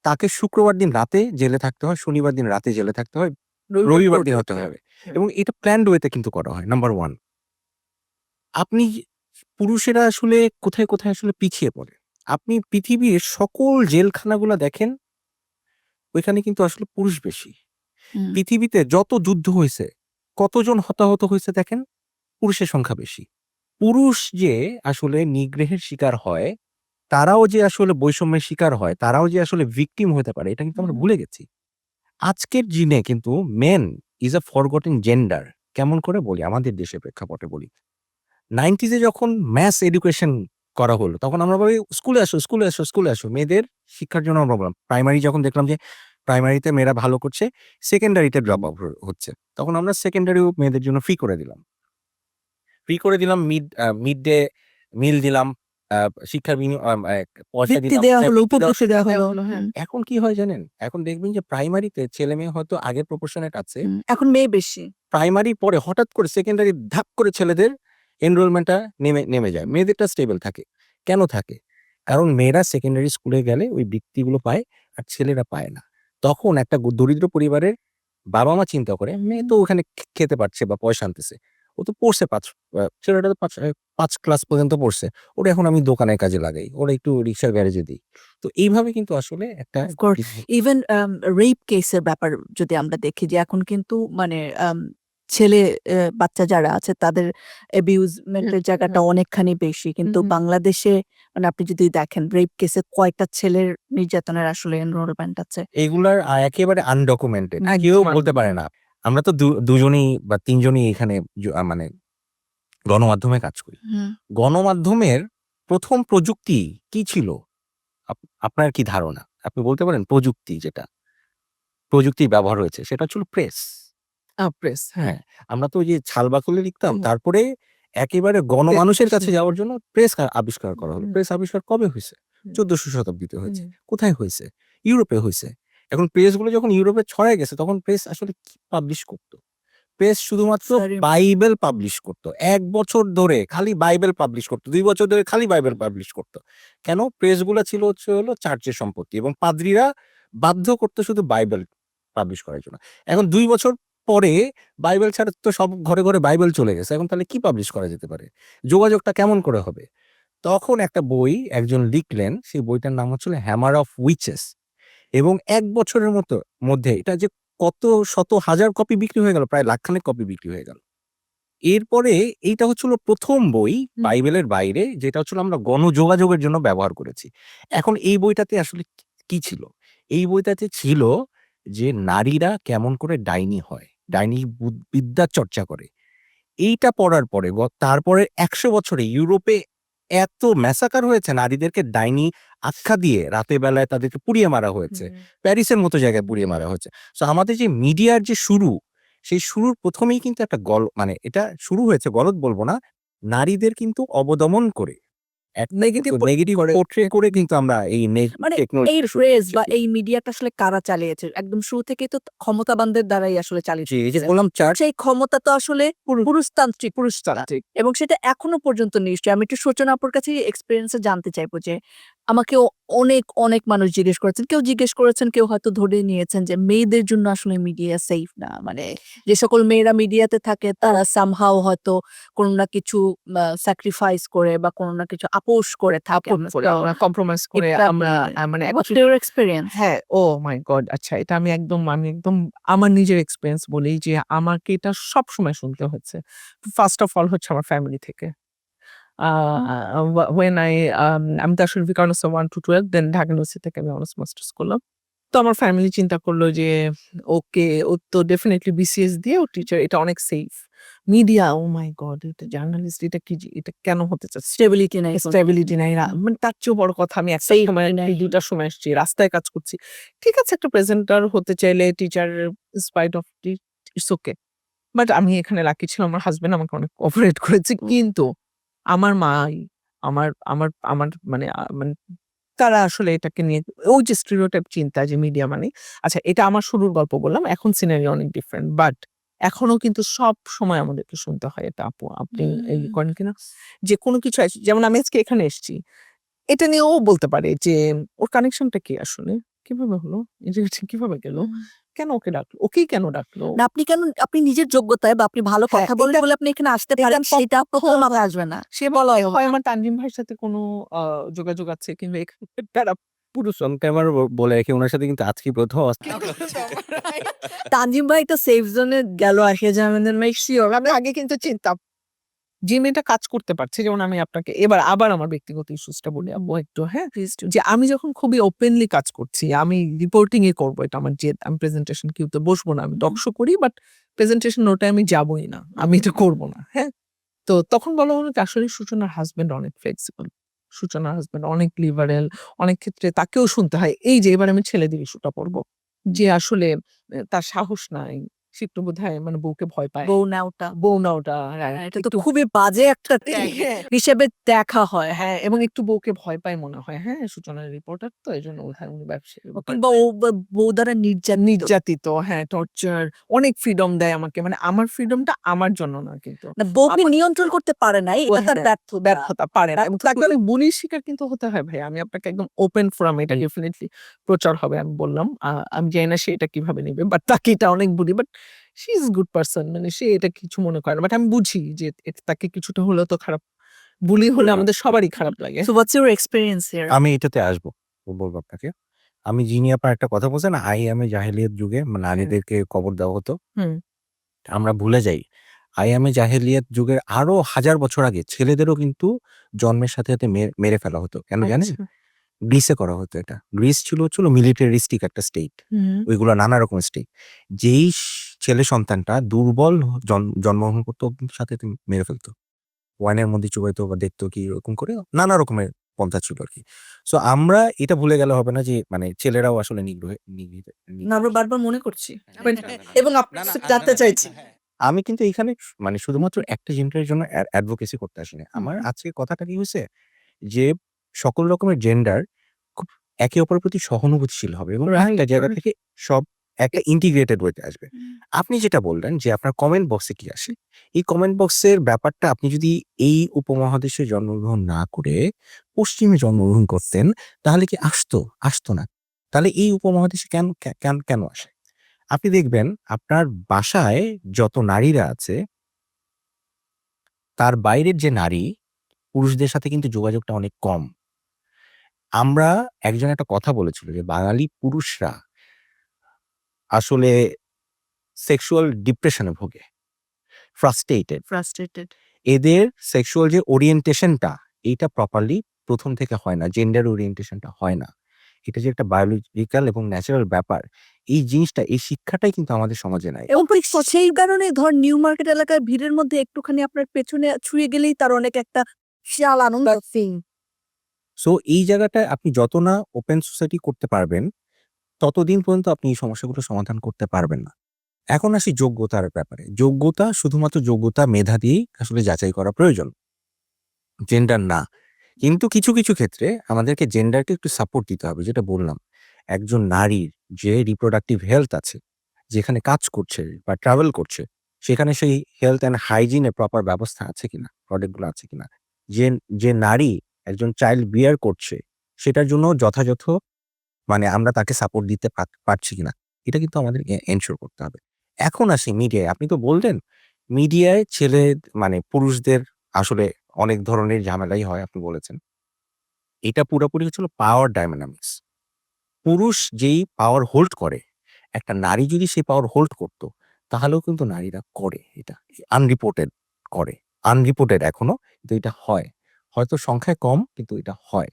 তাকে শুক্রবার দিন রাতে জেলে থাকতে হয়, শনিবার দিন রাতে জেলে থাকতে হয়, রবিবার দিন হতে হবে। এবং এটা প্ল্যান্ড ওয়েতে কিন্তু করা হয়। নাম্বার 1। আপনি পুরুষেরা আসলে কোথায়, কোথায় আসলে পিছিয়ে পড়ে। আপনি পৃথিবীর সকল জেলখানাগুলা দেখেন, ওইখানে কিন্তু আসলে পুরুষ বেশি। হুম, পৃথিবীতে যত যুদ্ধ হইছে, কতজন হতাহত হইছে দেখেন, পুরুষের সংখ্যা বেশি। পুরুষ যে আসলে নিগ্রহের শিকার হয়, তারাও যে আসলে বৈষম্যের শিকার হয়, তারাও যে আসলে ভিকটিম হতে পারে, এটা কিন্তু আমরা হুম। ভুলে গেছি। আজকের দিনে কিন্তু men is a forgotten gender. কেমন করে বলি? আমাদের দেশের প্রেক্ষাপটে বলি। 90s এ যখন ম্যাস এডুকেশন করা হলো, তখন আমরা বলি, "স্কুলে আসো, স্কুলে আসো, স্কুলে আসো।" মেয়েদের শিক্ষার জন্য আমরা বললাম। প্রাইমারি যখন দেখলাম যে প্রাইমারিতে মেয়েরা ভালো করছে, সেকেন্ডারিতে ড্রপ আউট হচ্ছে। তখন আমরা সেকেন্ডারিও মেয়েদের জন্য ফ্রি করে দিলাম। ফ্রি করে দিলাম, মিড ডে মিল দিলাম, আ শিক্ষার পয়সা বৃত্তি দিলাম। দেওয়া হ্যাঁ, হলো, বৃত্তি দেওয়া উপবৃত্তি দেওয়া হলো। হ্যাঁ। হুম, এখন কি হয় জানেন? এখন দেখবেন যে প্রাইমারিতে ছেলে-মেয়ে হয়তো আগের প্রপোর্শনেট আছে। হুম। এখন মেয়ে বেশি। প্রাইমারি পরে হঠাৎ করে সেকেন্ডারি ধাপ করে ছেলেদের এনরোলমেন্টটা নেমে যায়। মেয়েদেরটা স্টেবল থাকে। কেন থাকে? কারণ মেয়েরা সেকেন্ডারি স্কুলে গেলে ওই বৃত্তিগুলো পায় আর ছেলেরা পায় না। তখন একটা দরিদ্র পরিবারের বাবা-মা চিন্তা করে, মেয়ে তো ওখানে খেতে পারছে বা পয়সা আনতেছে। ও তো পড়ছে ছেলেটা তো ৫ ক্লাস পর্যন্ত পড়ছে। ওরে এখন আমি দোকানের কাজে লাগাই। ওরে একটু রিক্সার গ্যারেজে দেই। তো এইভাবে কিন্তু আসলে একটা অফ কোর্স। ইভেন রেপ কেসের ব্যাপার যদি আমরা দেখি যে এখন কিন্তু মানে ছেলে বাচ্চা যারা আছে তাদের অ্যাবিউজমেন্ট এর জায়গাটা অনেকখানি বেশি। কিন্তু হুম। বাংলাদেশে মানে আপনি যদি দেখেন রেপ কেসে কয়টা ছেলের নির্যাতনের আসলে এনরোলমেন্ট আছে। এগুলার একেবারে আনডকুমেন্টেড। হ্যাঁ, কেউ একদম বলতে পারে না। আমরা তো দুজনেই বা ৩ জনই এখানে মানে গণমাধ্যমে কাজ করি। হুম। গণমাধ্যমের ১ম প্রযুক্তি কি ছিল? আপনার কি ধারণা? আপনি বলতে পারেন প্রযুক্তি যেটা, প্রযুক্তির ব্যবহার হয়েছে সেটা হচ্ছিল প্রেস। প্রেস হ্যাঁ। হ্যাঁ, আমরা তো ওই যে ছালবাকলে লিখতাম। হুম। তারপরে একেবারে গণমানুষের কাছে হুম। যাওয়ার জন্য প্রেস আবিষ্কার করা হলো। হুম। প্রেস আবিষ্কার কবে হইছে? হুম। ১৪০০ শতাব্দীতে হয়েছে। হুম। কোথায় হইছে? ইউরোপে হইছে। এখন প্রেসগুলো যখন ইউরোপে ছড়ায় গেছে, তখন প্রেস আসলে কি পাবলিশ করত? প্রেস শুধুমাত্র Very বাইবেল পাবলিশ করত। ১ বছর ধরে খালি বাইবেল পাবলিশ করত। ২ বছর ধরে খালি বাইবেল পাবলিশ করত। কেন? প্রেসগুলা ছিল হলো চার্চের সম্পত্তি এবং পাদ্রীরা বাধ্য করত শুধু বাইবেল পাবলিশ করার জন্য। এখন ২ বছর পরে বাইবেল ছাড়া তো সব ঘরে, ঘরে বাইবেল চলে গেছে। এখন তাহলে কি পাবলিশ করা যেতে পারে? যোগাযোগটা কেমন করে হবে? তখন একটা বই একজন লিখলেন, সেই বইটার নাম হচ্ছিল 'হ্যামার অফ উইচেস' এবং ১ বছরের মধ্যে এটা যে কত শত হাজার কপি বিক্রি হয়ে গেল, প্রায় লাখখানেক কপি বিক্রি হয়ে গেল। এরপরে এইটা হচ্ছিল ১ম বই হুম। বাইবেলের বাইরে যেটা হচ্ছিল আমরা গণযোগাযোগের জন্য ব্যবহার করেছি। এখন এই বইটাতে আসলে কি ছিল? এই বইটাতে ছিল যে নারীরা কেমন করে ডাইনি হয়, ডাইনি বিদ্যা চর্চা করে। এইটা পড়ার পরে তারপরে ১০০ বছরে ইউরোপে এত ম্যাসাকার হয়েছে, নারীদেরকে ডাইনি আখ্যা দিয়ে রাতের বেলায় তাদেরকে পুড়িয়ে মারা হয়েছে। প্যারিসের মতো জায়গায় পুড়িয়ে মারা হয়েছে। সো আমাদের যে মিডিয়ার যে শুরু, সেই শুরুর ১ম এই কিন্তু একটা মানে এটা শুরু হয়েছে, গলদ বলব না। নারীদের কিন্তু অবদমন করে নেগেটিভ নেগেটিভ করে পোর্ট্রে করে কিন্তু আমরা এই মানে এই টেকনোলজি ফ্রেজ বা এই মিডিয়াটা আসলে কারা চালিয়েছে? একদম শুরু থেকেই তো ক্ষমতাবানদের দ্বারাই আসলে চালিত জি, এই যে হচ্ছে। বললাম চার্চ সেই ক্ষমতা তো আসলে পুরুষতান্ত্রিক পুরুষতান্ত্রিক। এবং সেটা এখনো পর্যন্ত নিশ্চয়ই। আমি একটু সূচনা আপুর কাছে এক্সপেরিয়েন্স এ জানতে চাইবো যে আমাকে অনেক অনেক মানুষ জিজ্ঞেস করেছেন, কেউ জিজ্ঞেস করেছেন, কেউ হয়তো ধরে নিয়েছেন যে মেয়েদের জন্য আসলে মিডিয়া সেফ না, মানে যে সকল মেয়েরা মিডিয়াতে থাকে তারা সামহাও হয়তো কোনো না কিছু স্যাক্রিফাইস করে বা কোনো না কিছু আপোষ করে থাকে। আপন করে আমরা কম্প্রোমাইজ করে আমরা মানে What's actually your experience? হ্যাঁ, ওহ মাই গড! আচ্ছা এটা আমি একদম আমার নিজের এক্সপেরিয়েন্স বলি যে আমাকে এটা সবসময় শুনতে হয়েছে। ফার্স্ট অফ অল হচ্ছে আমার ফ্যামিলি থেকে। আ হুম। আ when আমি তো আসলে বিকরণস্থ 1 to 12 দেন ঢাকা ইউনিভার্সিটি থেকে আমি অনার্স মাস্টার্স করলাম। তো আমার ফ্যামিলি চিন্তা করল যে ওকে ও তো ডেফিনিটলি বিসিএস দিয়ে ও টিচার এটা অনেক safe. Media oh my god! এটা জার্নালিস্ট এটা কি এটা কেন হতে চাচ্ছে? স্টেবিলিটি নাই কোনো। স্টেবিলিটি নাই হুম। মানে তার চেয়েও বড় কথা আমি একটা Safety সময় নাই। ২টার সময় আসছি, রাস্তায় কাজ করছি। ঠিক আছে একটা প্রেজেন্টার হতে চাইলে teacher spite of it's okay. But আমি এখানে লাকি ছিলাম আমার হাসব্যান্ড আমাকে অনেক কোঅপারেট করেছে। কিন্তু আমার মাই আমার আমার আমার মানে তারা আসলে এটাকে নিয়ে ওই যে স্টেরিওটাইপ চিন্তা যে মিডিয়া মানে আচ্ছা এটা আমার শুরুর গল্প বললাম। এখন সিনারিও অনেক ডিফারেন্ট। বাট এখনো কিন্তু সবসময় আমাদেরকে শুনতে হয় এটা আপু। আপনি এই হুম। করেন কিনা? যে কোনো কিছু যেমন আমি আজকে এখানে এসেছি। এটা নিয়েও বলতে পারে যে ওর কানেকশনটা কি আসলে? কিভাবে হলো? এই জিনিসটা কিভাবে গেল? হুম। কেন ওকে ডাকলো? ওকেই কেন ডাকলো? না আপনি কেন আপনি নিজের যোগ্যতায় বা আপনি ভালো হ্যাঁ, কথা বলেন এটা বলে আপনি এখানে আসতে এটা পারেন সেটা কখনো মাথায় আসবে না। সে বলে হয় আমার তানজিম ভাইয়ের সাথে কোনো আ যোগাযোগ আছে কিংবা এখানে তারা পুরুষ অন ক্যামেরা বলে রাখি উনার সাথে কিন্তু আজকেই ১ম তানজিম ভাই তো সেফ জোনে গেল আসে জামিনের মেক শিওর। আমি আগে কিন্তু চিনতাম। যে মেয়েটা কাজ করতে পারছে যেমন আমি আপনাকে এবার আবার আমার ব্যক্তিগত ইস্যুসটা বলি আপু একটু হ্যাঁ? Please do. যে আমি যখন খুবই ওপেনলি কাজ করছি, আমি রিপোর্টিং এ করব এটা আমার জেদ। আমি প্রেজেন্টেশন কিউতে বসবো না। আমি টক শো করি বাট প্রেজেন্টেশন নোটায় আমি যাবোই না। আমি এটা করব না। হ্যাঁ? তো তখন বলা হলো যে আসলে সূচনার হাসব্যান্ড অনেক ফ্লেক্সিবল। সূচনার হাসব্যান্ড অনেক লিবারেল। অনেক ক্ষেত্রে তাকেও শুনতে হয়। এই যে এবার আমি ছেলেদের ইস্যুটা পড়ব। যে আসলে তার সাহস নাই। সে একটু বোধহয় মানে বউকে ভয় পায়। বউ নেওটা। বউ না ওটা এটা তো একটু খুবই বাজে একটা ট্যাগ হ্যাঁ, হিসেবে দেখা হয়। হ্যাঁ এবং একটু বউকে ভয় পায় মনে হয়। হ্যাঁ, সূচনার রিপোর্টার তো এজন্য বোধহয় উনি ব্যবসায়ী কিংবা ও বউ দ্বারা নির্যাতিত। নির্যাতিত হ্যাঁ, টর্চার অনেক ফ্রিডম দেয় আমাকে। মানে আমার ফ্রিডমটা আমার জন্য না কিন্তু। না বউকে আমার নিয়ন্ত্রণ করতে পারে নাই। ও এটা তার হ্যাঁ, ব্যর্থতা। ব্যর্থতা পারে না এবং তাকে অনেক বুলির শিকার কিন্তু হতে হয় ভাই। আমি আপনাকে একদম ওপেন ফোরাম এটা ডেফিনিটলি প্রচার হবে আমি বললাম। আমি জানি না সে এটা কিভাবে নিবে। বাট তাকে এটা অনেক bully but she is good person মানে সে এটা কিছু মনে করে না। বাট আমি বুঝি যে তাকে কিছুটা হলেও তো খারাপ বুলি হলে আমাদের সবারই খারাপ লাগে। So what's your experience here? আমি এটাতে আসবো। বলবো আপনাকে। আমি যিনি আপনার একটা কথা বলছেন, আইয়ামে জাহেলিয়াত যুগে নারীদেরকে কবর দেওয়া হতো। হুম। আমরা ভুলে যাই। আইয়ামে জাহেলিয়াত যুগের আরো হাজার বছর আগে ছেলেদেরও কিন্তু জন্মের সাথে, সাথে মেরে ফেলা হতো। কেন জানেন? আচ্ছা। গ্রিসে করা হতো এটা। গ্রিস ছিল মিলিটারিস্টিক একটা স্টেট। হুম। ওইগুলো নানা রকমের স্টেট। যেই ছেলে সন্তানটা দুর্বল জন্মগ্রহণ করতো সাথে মেরে ফেলতো। ওয়াইনের মধ্যে চুবাইতো বা দেখতো কি এরকম করে নানা রকমের পন্থা ছিল আরকি। সো আমরা এটা ভুলে গেলে হবে না যে মানে ছেলেরাও আসলে নিগ্রহ না আমরা বারবার মনে করছি। এবং না, আপনার না, কাছে না, জানতে না, না, চাইছি। হ্যাঁ। আমি কিন্তু এখানে মানে শুধুমাত্র একটা জেন্ডারের জন্য অ্যাডভোকেসি করতে আসিনি। আমার আজকে কথাটা কি হইছে যে সকল রকমের জেন্ডার খুব একে অপরের প্রতি সহানুভূতিশীল হবে এবং একটা জায়গা থেকে সব একটা ইন্টিগ্রেটেড ওয়েতে আসবে। আপনি যেটা বললেন যে আপনার কমেন্ট বক্সে কি আসে? এই কমেন্ট বক্সের ব্যাপারটা আপনি যদি এই উপমহাদেশে জন্মগ্রহণ না করে পশ্চিমে জন্মগ্রহণ করতেন তাহলে কি আসতো? আসতো না। তাহলে এই উপমহাদেশে কেন আসে? আপনি দেখবেন আপনার বাসায় যত নারীরা আছে, তার বাইরের যে নারী, পুরুষদের সাথে কিন্তু যোগাযোগটা অনেক কম। আমরা একজন একটা কথা বলেছিল যে বাঙালি পুরুষরা আসলে সেক্সুয়াল ডিপ্রেশনে ভোগে, ফ্রাস্ট্রেটেড। ফ্রাস্ট্রেটেড। এদের সেক্সুয়াল যে ওরিয়েন্টেশনটা এইটা প্রপারলি ১ম থেকে হয় না। জেন্ডার ওরিয়েন্টেশনটা হয় না। এটা যে একটা বায়োলজিক্যাল এবং ন্যাচারাল ব্যাপার, এই জিনিসটা এই শিক্ষাটাই কিন্তু আমাদের সমাজে নাই। এবং ঠিক সেই কারণে ধর নিউ মার্কেট এলাকার ভিড়ের মধ্যে একটুখানি আপনার পেছনে ছুঁয়ে গেলেই তার অনেক একটা বিশাল আনন্দ সিং। সো এই জায়গাটায় আপনি যত না ওপেন সোসাইটি করতে পারবেন, ততদিন পর্যন্ত আপনি এই সমস্যাগুলো সমাধান করতে পারবেন না। এখন আসি যোগ্যতার ব্যাপারে। যোগ্যতা শুধুমাত্র যোগ্যতা মেধা দিয়েই আসলে যাচাই করা প্রয়োজন। জেন্ডার না। কিন্তু কিছু, কিছু ক্ষেত্রে আমাদেরকে জেন্ডারকে একটু সাপোর্ট দিতে হবে যেটা বললাম। একজন নারীর যে রিপ্রোডাক্টিভ হেলথ আছে, যেখানে কাজ করছে বা ট্রাভেল করছে, সেখানে সেই হেলথ অ্যান্ড হাইজিন এর প্রপার ব্যবস্থা আছে কিনা, প্রোডাক্ট গুলো আছে কিনা। যে যে নারী একজন চাইল্ড বিয়ার করছে, সেটার জন্য যথাযথ মানে আমরা তাকে সাপোর্ট দিতে পারছি কিনা, এটা কিন্তু আমাদের এনশিওর করতে হবে। এখন আসি মিডিয়ায়। আপনি তো বললেন মিডিয়ায় ছেলে মানে পুরুষদের আসলে অনেক ধরনের ঝামেলাই হয়, আপনি বলেছেন। এটা পুরোপুরি হচ্ছিল পাওয়ার ডায়নামিক্স। পুরুষ যেই পাওয়ার হোল্ড করে, একটা নারী যদি সেই পাওয়ার হোল্ড করত, তাহলেও কিন্তু নারীরা করে এটা। আনরিপোর্টেড করে। আনরিপোর্টেড এখনো, কিন্তু এটা হয়। হয়তো সংখ্যায় কম, কিন্তু এটা হয়।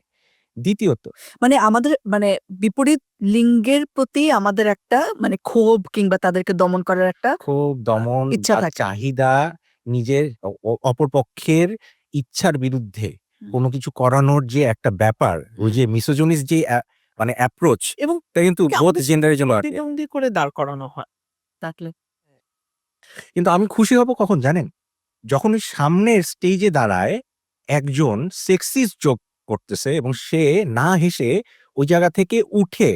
দ্বিতীয়ত মানে আমাদের মানে বিপরীত লিঙ্গের প্রতি আমাদের একটা মানে ক্ষোভ কিংবা তাদেরকে দমন করার একটা ক্ষোভ, দমন ইচ্ছা বা থাকে। চাহিদা, নিজের অপর পক্ষের ইচ্ছার বিরুদ্ধে কোনো কিছু করানোর যে একটা ব্যাপার, ওই যে মিসোজিনিস্ট যে মানে অ্যাপ্রোচ, এবং এটা কিন্তু বোথ আমাদের জেন্ডারের জন্য আছে। প্রতিদ্বন্দ্বী করে দাঁড় করানো হয়। থাকলে কিন্তু আমি খুশি হব কখন জানেন? যখন ওই সামনের স্টেজে দাঁড়ায় একজন সেক্সিস্ট জোক করতেছে এবং সে না হেসে ওই জায়গা থেকে উঠে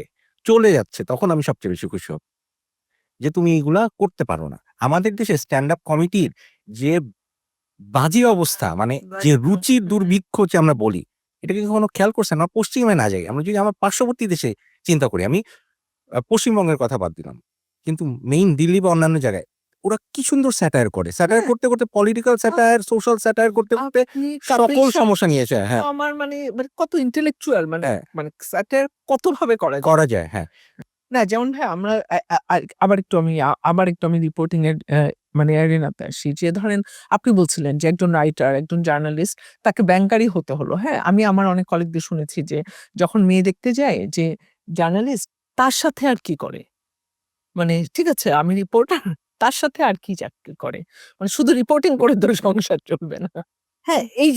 চলে যাচ্ছে, তখন আমি সবচেয়ে বেশি খুশি হব। যে তুমি এগুলা করতে পারো না। আমাদের দেশে স্ট্যান্ড আপ কমিটির যে বাজে অবস্থা, মানে যে রুচির দুর্ভিক্ষ যে আমরা বলি, এটা কি কখনো খেয়াল করছেন? আমরা পশ্চিমে না যাই, আমরা যদি আমার পার্শ্ববর্তী দেশে চিন্তা করি, আমি পশ্চিমবঙ্গের কথা বাদ দিলাম, কিন্তু মেইন দিল্লি বা অন্যান্য জায়গায় ওরা কি সুন্দর স্যাটায়ার করে। স্যাটায়ার হ্যাঁ। করতে করতে পলিটিক্যাল স্যাটায়ার, সোশ্যাল স্যাটায়ার করতে করতে আপনি সকল কাপিল সমস্যা নিয়ে এসে হ্যাঁ, আমার মানে মানে কত ইন্টেলেকচুয়াল মানে হ্যাঁ, মানে স্যাটায়ার কতভাবে করা যায়। করা যায়, হ্যাঁ। না যেমন ভাই আমরা আবার একটু আমি রিপোর্টিং এর মানে এরিনাতে আসি। যে ধরেন আপনি বলছিলেন যে একজন রাইটার, একজন জার্নালিস্ট তাকে ব্যাংকারই হতে হলো। হ্যাঁ? আমি আমার অনেক কলিগদের শুনেছি যে যখন মেয়ে দেখতে যায় যে জার্নালিস্ট তার সাথে আর কি করে? মানে ঠিক আছে আমি রিপোর্টার তার সাথে আর কি চাকরি করে? মানে শুধু রিপোর্টিং করে তো সংসার চলবে না। হ্যাঁ, এই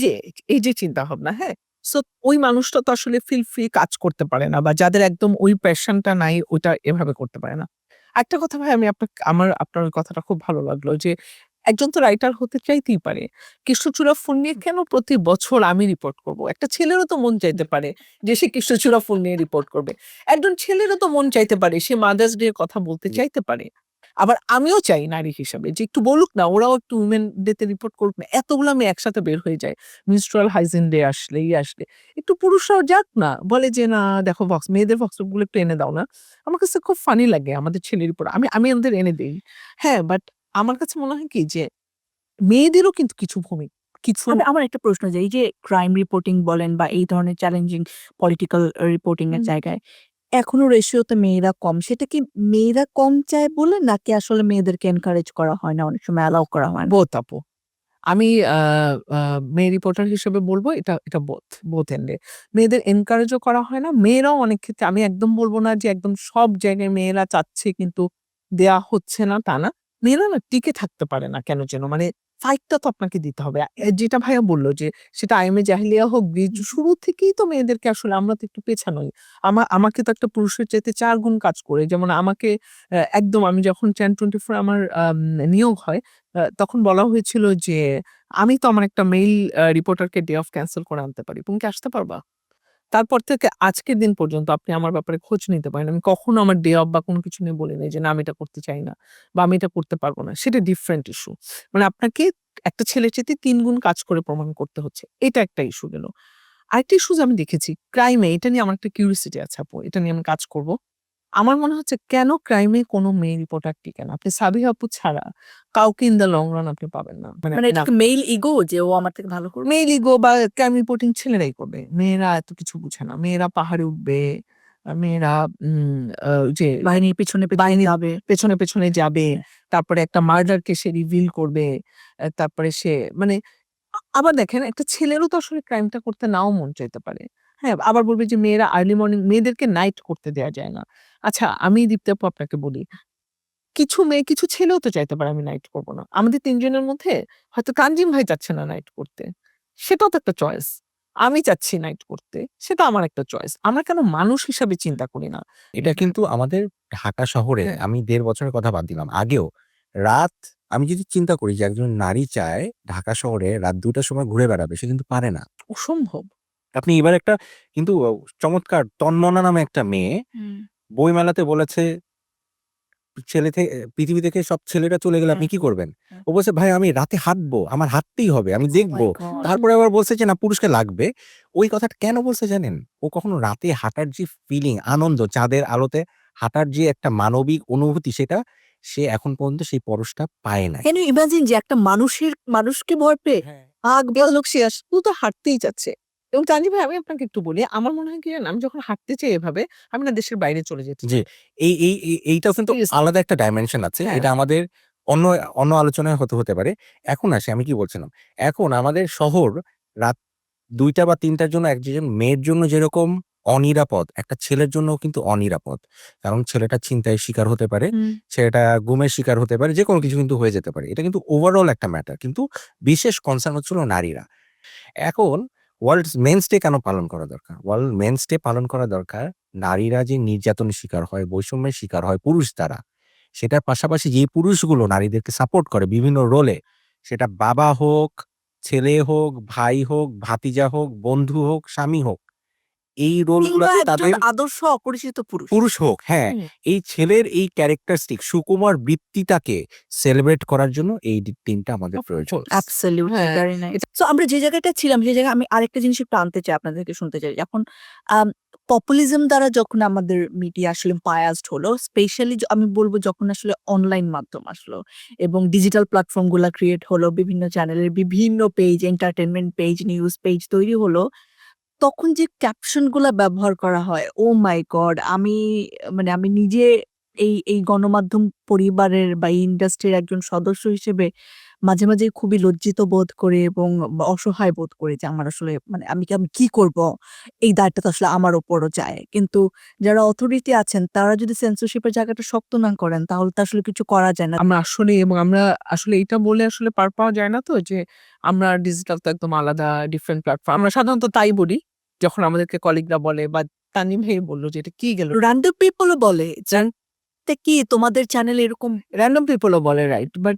যে চিন্তাভাবনা, হ্যাঁ? সো ওই মানুষটা তো আসলে ফিল ফ্রি কাজ করতে পারে না বা যাদের একদম ওই প্যাশন টা নাই ওটা এভাবে করতে পারে না। একটা কথা ভাই আমি আপনার ওই কথাটা খুব ভালো লাগলো যে একজন তো রাইটার হতে চাইতেই পারে। কৃষ্ণচূড়া ফুল নিয়ে কেন প্রতি বছর আমি রিপোর্ট করব? একটা ছেলেরও তো মন চাইতে পারে যে সে কৃষ্ণচূড়া ফুল নিয়ে রিপোর্ট করবে। একজন ছেলেরও তো মন চাইতে পারে সে মাদার্স ডে এর কথা বলতে চাইতে পারে। আবার আমিও চাই নারী হিসাবে যে একটু বলুক না, ওরাও একটু উইমেন ডে তে রিপোর্ট করুক না। এতগুলা মেয়ে একসাথে বের হয়ে যায়। menstrual hygiene ডে আসলে, আসলে। একটু পুরুষরাও যাক না। বলে যে, "না দেখো মেয়েদের ভক্সপ গুলো একটু এনে দাও না।" আমার কাছে খুব ফানি লাগে আমাদের ছেলের উপর। আমি ওদের এনে দেই। হ্যাঁ, বাট আমার কাছে মনে হয় কি যে মেয়েদেরও কিন্তু কিছু আমার একটা প্রশ্ন যে এই যে ক্রাইম রিপোর্টিং বলেন বা এই ধরনের চ্যালেঞ্জিং পলিটিক্যাল রিপোর্টিং এর হুম। জায়গায় এখনো রেশিওতে মেয়েরা কম। সেটা কি মেয়েরা কম চায় বলে নাকি আসলে মেয়েদেরকে এনকারেজ করা হয় না, অনেক সময় অ্যালাও করা হয় না? বোথ আপু। আমি আ আ মেয়ে রিপোর্টার হিসেবে বলব এটা বোথ এন্ড এ। মেয়েদের এনকারেজও করা হয় না। মেয়েরাও অনেক ক্ষেত্রে আমি একদম বলব না যে একদম সব জায়গায় মেয়েরা চাচ্ছে কিন্তু দেয়া হচ্ছে না তা না। মেয়েরা না টিকে থাকতে পারে না কেন যেন। মানে ফাইটটা তো আপনাকে দিতে হবে। যেটা ভাইয়া বলল যে সেটা আইএমএ জাহেলিয়া হোক, শুরু থেকেই তো মেয়েদেরকে আসলে আমরা তো একটু পেছানোই। আমাকে তো একটা পুরুষের চাইতে ৪ গুণ কাজ করে। যেমন আমাকে একদম আমি যখন 10-24 আমার নিয়োগ হয় তখন বলা হয়েছিল যে, "আমি তো আমার একটা মেইল রিপোর্টারকে ডে অফ ক্যানসেল করে আনতে পারি। তুমি কি আসতে পারবা?" তারপর থেকে আজকের দিন পর্যন্ত আপনি আমার ব্যাপারে খোঁজ নিতে পারেন। আমি কখনো আমার ডে অফ বা কোনো কিছু নিয়ে বলি নাই যে, "না আমি এটা করতে চাই না" বা "আমি এটা করতে পারব না।" সেটা ডিফারেন্ট ইস্যু। মানে আপনাকে একটা ছেলের চাইতে ৩ গুণ কাজ করে প্রমাণ করতে হচ্ছে। এটা একটা ইস্যু গেল। আরেকটা ইস্যুস আমি দেখেছি ক্রাইম এ এটা নিয়ে আমার একটা কিউরিওসিটি আছে আপু। এটা নিয়ে আমি কাজ করব। আমার মনে হচ্ছে কেন ক্রাইম এ কোনো মেয়ে রিপোর্টার টিকে না? আপনি সাবিহা আপু ছাড়া কাউকে ইন দ্যা লং রান আপনি পাবেন না। মানে মানে এটা না কি মেইল ইগো যে ও আমার থেকে ভালো করবে? মেইল ইগো বা ক্রাইম রিপোর্টিং ছেলেরাই করবে। মেয়েরা এত কিছু বুঝে না। মেয়েরা পাহাড়ে উঠবে, মেয়েরা যে বাহিনীর পিছনে বাহিনীর যাবে। পেছনে যাবে। তারপরে একটা মার্ডার কে সে রিভিল করবে। তারপরে সে মানে আবার দেখেন একটা ছেলেরও তো আসলে ক্রাইমটা করতে নাও মন চাইতে পারে। হ্যাঁ, আবার বলবে যে মেয়েরা আর্লি মর্নিং মেয়েদেরকে নাইট করতে দেয়া যায় না। আচ্ছা আমি দীপ্তি আপু আপনাকে বলি। কিছু ছেলেও তো চাইতে পারে আমি নাইট করব না। আমাদের ৩ জনের মধ্যে হয়তো তানজিম ভাই চাচ্ছে না নাইট করতে। সেটাও তো একটা চয়েস। আমি চাচ্ছি নাইট করতে। সেটা আমার একটা চয়েস। আমরা কেন মানুষ হিসাবে চিন্তা করি না? এটা কিন্তু আমাদের ঢাকা শহরে, হ্যাঁ। আমি ১.৫ বছরের কথা বাদ দিলাম। আগেও রাত, আমি যদি চিন্তা করি যে একজন নারী চায় ঢাকা শহরে রাত ২ টার সময় ঘুরে বেড়াবে, সে কিন্তু পারে না। অসম্ভব। আপনি এবার একটা কিন্তু চমৎকার তন্মনা নামে একটা মেয়ে হুম। বইমেলাতে বলেছে ছেলে থেকে পৃথিবী থেকে সব ছেলেরা চলে গেলে আপনি কি করবেন? ও বলছে, ভাই আমি রাতে হাঁটবো, আমার হাঁটতেই হবে, আমি দেখবো। তারপরে আবার বলছে যে না, পুরুষকে লাগবে। ওই কথাটা কেন বলছে জানেন? ও কখনো রাতে হাঁটার যে ফিলিং, আনন্দ, চাঁদের আলোতে হাঁটার যে একটা মানবিক অনুভূতি, সেটা সে এখন পর্যন্ত সেই পরশটা পায় নাই। ক্যান ইউ ইমাজিন যে একটা মানুষকে ভয় পেয়ে আগ লোক শেষ ও তো হাঁটতেই যাচ্ছে। এবং তানজিম ভাই, আমি আপনাকে একটু বলি, আমার মনে হয় কি জানেন? আমি যখন হাঁটতে চাই এভাবে, আমি না দেশের বাইরে চলে যেতে জি, চাই। এইটাও কিন্তু Seriously। আলাদা একটা ডাইমেনশন আছে। হ্যাঁ। এটা আমাদের অন্য অন্য আলোচনায় হতে পারে। এখন আসি, আমি কি বলছিলাম? এখন আমাদের শহর রাত ২টা বা ৩টার জন্য একজন মেয়ের জন্য যেরকম অনিরাপদ, একটা ছেলের জন্যও কিন্তু অনিরাপদ। কারণ ছেলেটা ছিনতাইয়ের শিকার হতে পারে, ছেলেটা গুমের শিকার হতে পারে, যেকোনো কিছু কিন্তু হয়ে যেতে পারে। এটা কিন্তু ওভারঅল একটা ম্যাটার। কিন্তু বিশেষ কনসার্ন হচ্ছিল নারীরা। এখন ওয়ার্ল্ড মেন্স ডে কেন পালন করা দরকার? ওয়ার্ল্ড মেন্স ডে পালন করা দরকার নারীরা যে নির্যাতনের শিকার হয়, বৈষম্যের শিকার হয় পুরুষ দ্বারা, সেটার পাশাপাশি যে পুরুষগুলো নারীদেরকে সাপোর্ট করে বিভিন্ন রোলে, সেটা বাবা হোক, ছেলে হোক, ভাই হোক, ভাতিজা হোক, বন্ধু হোক, স্বামী হোক, এই কিংবা রোলগুলোতে একজন তাদের আদর্শ অপরিচিত পুরুষ। পুরুষ হোক, হ্যাঁ, হুম। এই ছেলের এই ক্যারেক্টারিস্টিক সুকুমার বৃত্তিটাকে সেলিব্রেট করার জন্য এই দিনটা আমাদের Of প্রয়োজন। course। অ্যাবসলিউটলি, হ্যাঁ, ভেরি নাইস। সো আমরা যে জায়গাটা ছিলাম, সেই জায়গায় আমি আরেকটা জিনিস একটু আনতে চাই, আপনাদেরকে শুনতে চাই। এখন পপুলিজম দ্বারা যখন আমাদের মিডিয়া আসলে বায়াসড হলো, স্পেশালি আমি বলব যখন আসলে অনলাইন মাধ্যম আসলো এবং ডিজিটাল প্ল্যাটফর্ম গুলা ক্রিয়েট হলো, বিভিন্ন চ্যানেলের বিভিন্ন page, entertainment page, news page তৈরি হলো, তখন যে ক্যাপশন গুলা ব্যবহার করা হয়, ও মাই গড! আমি নিজে এই গণমাধ্যম পরিবারের বা এই ইন্ডাস্ট্রির একজন সদস্য হিসেবে মাঝে খুবই লজ্জিত বোধ করি এবং অসহায় বোধ করি যে আমার আসলে আমি কি করব? এই দায়টা তো আসলে আমার উপরও যায়। কিন্তু যারা অথরিটি আছেন তারা যদি সেন্সরশিপ এর জায়গাটা শক্ত না করেন, তাহলে তো আসলে কিছু করা যায় না। আমরা আসলে, এবং আমরা আসলে এইটা বলে আসলে পার পাওয়া যায় না তো যে আমরা ডিজিটাল তো একদম আলাদা, ডিফারেন্ট প্ল্যাটফর্ম। আমরা সাধারণত তাই বলি যখন আমাদেরকে কলিগরা বলে, বা তানজিম ভাই বলল যে এটা কি গেল? র‍্যান্ডম পিপল ও বলে যে "তে কি তোমাদের চ্যানেলে এরকম।" র‍্যান্ডম পিপল ও বলে, রাইট। বাট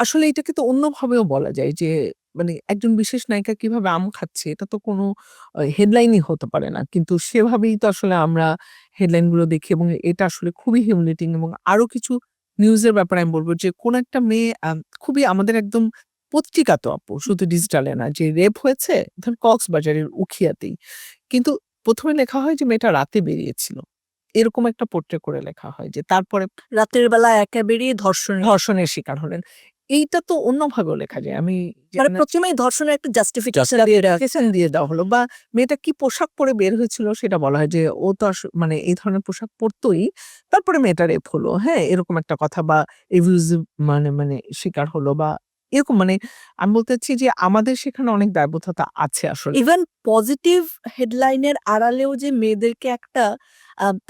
আসলে এটাকে তো অন্যভাবেও বলা যায় যে মানে একজন বিশেষ নায়িকা কিভাবে আম খাচ্ছে, এটা তো কোনো হেডলাইনই হতে পারে না। কিন্তু সেভাবেই তো আসলে আমরা হেডলাইন গুলো দেখি, এবং এটা আসলে খুবই হিউমিলিয়েটিং। এবং আরো কিছু নিউজের ব্যাপারে আমি বলব যে কোন একটা মেয়ে খুবই আমাদের একদম পত্রিকা তো আপু, শুধু ডিজিটালে না, যে রেপ হয়েছে ধরেন কক্সবাজারের উখিয়াতেই। কিন্তু ১ম এ লেখা হয় যে মেয়েটা রাতে বেরিয়েছিল। এরকম একটা পোর্ট্রে করে লেখা হয় যে তারপরে রাতের বেলা একা বেরিয়ে ধর্ষণ। ধর্ষণের শিকার হলেন। এইটা তো অন্যভাবেও লেখা যায়। আমি মানে জানি না, ১ম এই ধর্ষণের একটা জাস্টিফিকেশন justification দিয়ে দেওয়া হলো, বা মেয়েটা কি পোশাক পরে বের হয়েছিল সেটা বলা হয় যে ও তো মানে এই ধরনের পোশাক পরতই। তারপরে মেয়েটা রেপ হলো। হ্যাঁ? এরকম একটা কথা, বা এবিউসিভ মানে শিকার হলো, বা এরকম মানে আমি বলতে চাচ্ছি যে আমাদের সেখানে অনেক দায়বদ্ধতা আছে আসলে। ইভেন পজিটিভ হেডলাইনের আড়ালেও যে মেয়েদেরকে একটা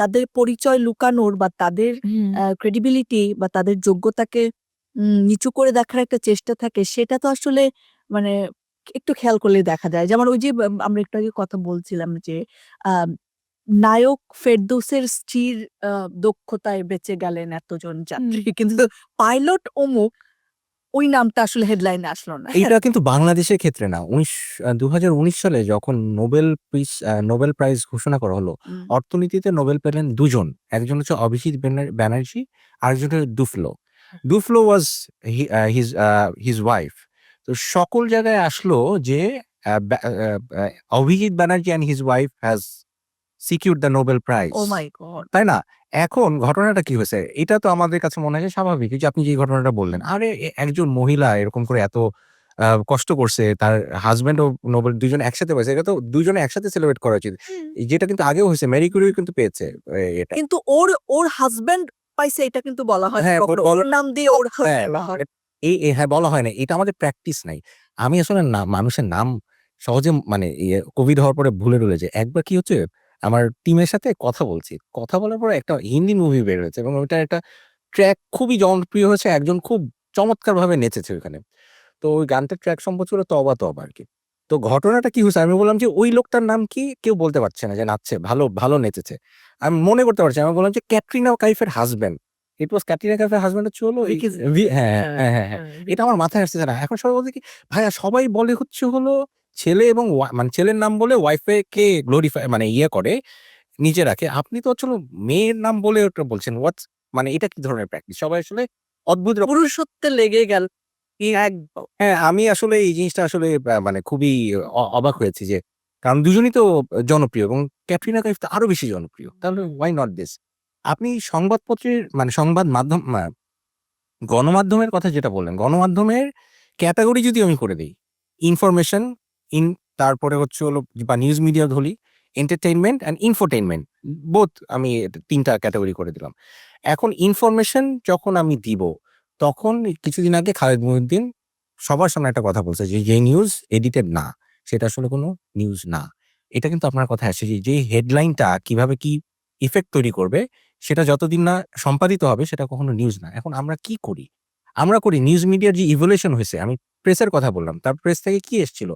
তাদের পরিচয় লুকানোর বা তাদের হুম। ক্রেডিবিলিটি বা তাদের যোগ্যতাকে নিচু করে দেখার একটা চেষ্টা থাকে, সেটা তো আসলে মানে একটু খেয়াল করলে দেখা যায়। যেমন ওই যে আমরা একটু আগে কথা বলছিলাম যে আ নায়ক ফেরদৌসের স্ত্রীর আ দক্ষতায় বেঁচে গেলেন এতজন যাত্রী। কিন্তু পাইলট অমুক, ওই নামটা আসলে হেডলাইনে আসলো না। এইটা কিন্তু বাংলাদেশের ক্ষেত্রে না। ২০১৯ সালে যখন নোবেল প্রাইজ ঘোষণা করা হলো, হুম। অর্থনীতিতে নোবেল পেলেন ২ জন। একজন হচ্ছে অভিজিৎ ব্যানার্জি, আরেকজন হচ্ছে Duflo. Duflo was his wife. তো সকল জায়গায় আসলো যে আ ব্যা uh uh Abhijit Banerjee and his wife has secured the Nobel prize. Oh my God! তাই না? এখন ঘটনাটা কি হয়েছে? এটা তো আমাদের কাছে মনে হয় যে স্বাভাবিক। এই যে আপনি যে ঘটনাটা বললেন। আরে একজন মহিলা এরকম করে এত কষ্ট করছে। তার হাসব্যান্ড ও নোবেল ২ জন একসাথে পাইছে। এটা তো ২ জনে একসাথে সেলিব্রেট করা উচিত। যেটা কিন্তু আগেও হয়েছে। মেরি কুরিও কিন্তু পেয়েছে এটা। কিন্তু ওর হাসব্যান্ড পাইছে এটা কিন্তু বলা হয় হ্যাঁ, কখনো। ওর নাম দিয়ে ওর হ্যাঁ, বলা হয়। হ্যাঁ, বলা হয় না। এটা আমাদের প্র্যাকটিস নাই। আমি আসলে মানুষের নাম সহজে মানে কোভিড হওয়ার পরে ভুলে যাই। একবার কি হচ্ছে, আমার টিমের সাথে কথা বলছি। কথা বলার পরে একটা হিন্দি মুভি বের হয়েছে এবং ওইটার একটা ট্র্যাক খুবই জনপ্রিয় হয়েছে। একজন খুব চমৎকারভাবে নেচেছে ওইখানে। তো ওই গানটার ট্র্যাক সম্ভবত ছিল 'তবা তবা' আরকি। তো ঘটনাটা কি হইছে? আমি বললাম যে, "ওই লোকটার নাম কি?" কেউ বলতে পারছে না যে নাচছে, ভালো নেচেছে। আমি মনে করতে পারছি না। আমি বললাম যে, "ক্যাটরিনা কাইফের হাসব্যান্ড।" ইট ওয়াজ ক্যাটরিনা কাইফের হাসব্যান্ড হচ্ছে হলো এই ভিকি জি। হ্যাঁ, হ্যাঁ, হ্যাঁ, হ্যাঁ, হ্যাঁ। হ্যাঁ। এটা আমার মাথায় আসতেছে না। এখন সবাই বলছে কি, "ভাইয়া সবাই বলে হচ্ছে হলো ছেলে এবং মানে ছেলের নাম বলে ওয়াইফকে গ্লোরিফাই মানে করে, নিচে রাখে। আপনি তো হচ্ছে হলো মেয়ের নাম বলে ওটা বলছেন। মানে এটা কি ধরনের প্র্যাকটিস? সবাই আসলে অদ্ভুত রকম। পুরুষত্বে লেগে গেল একদম। হ্যাঁ, আমি আসলে এই জিনিসটা আসলে মানে খুবই অবাক হয়েছি যে কারণ দুজনই তো জনপ্রিয় এবং ক্যাটরিনা কাইফ তো আরো বেশি জনপ্রিয়। তাহলে why not this? আপনি সংবাদপত্রের মানে সংবাদ মাধ্যম গণমাধ্যমের কথা যেটা বললেন, গণমাধ্যমের ক্যাটেগরি যদি আমি করে দেই, ইনফরমেশন, ইন তারপরে হচ্ছে হলো বা নিউজ মিডিয়া ধরি, এন্টারটেইনমেন্ট অ্যান্ড ইনফোটেইনমেন্ট বোথ আমি ৩ টা ক্যাটেগরি করে দিলাম। এখন ইনফরমেশন যখন আমি দিব, তখন কিছুদিন আগে খালেদ মহিউদ্দিন সবার সামনে একটা কথা বলছে যে নিউজ এডিটেড না, সেটা আসলে কোনো নিউজ না। এটা কিন্তু আপনার কথায় আসে যে হেডলাইনটা কিভাবে কি ইফেক্ট তৈরি করবে সেটা যতদিন না সম্পাদিত হবে সেটা কখনো নিউজ না। এখন আমরা কি করি? আমরা করি নিউজ মিডিয়ার যে ইভলিউশন হয়েছে, আমি প্রেসের কথা বললাম। তারপর প্রেস থেকে কি এসছিল?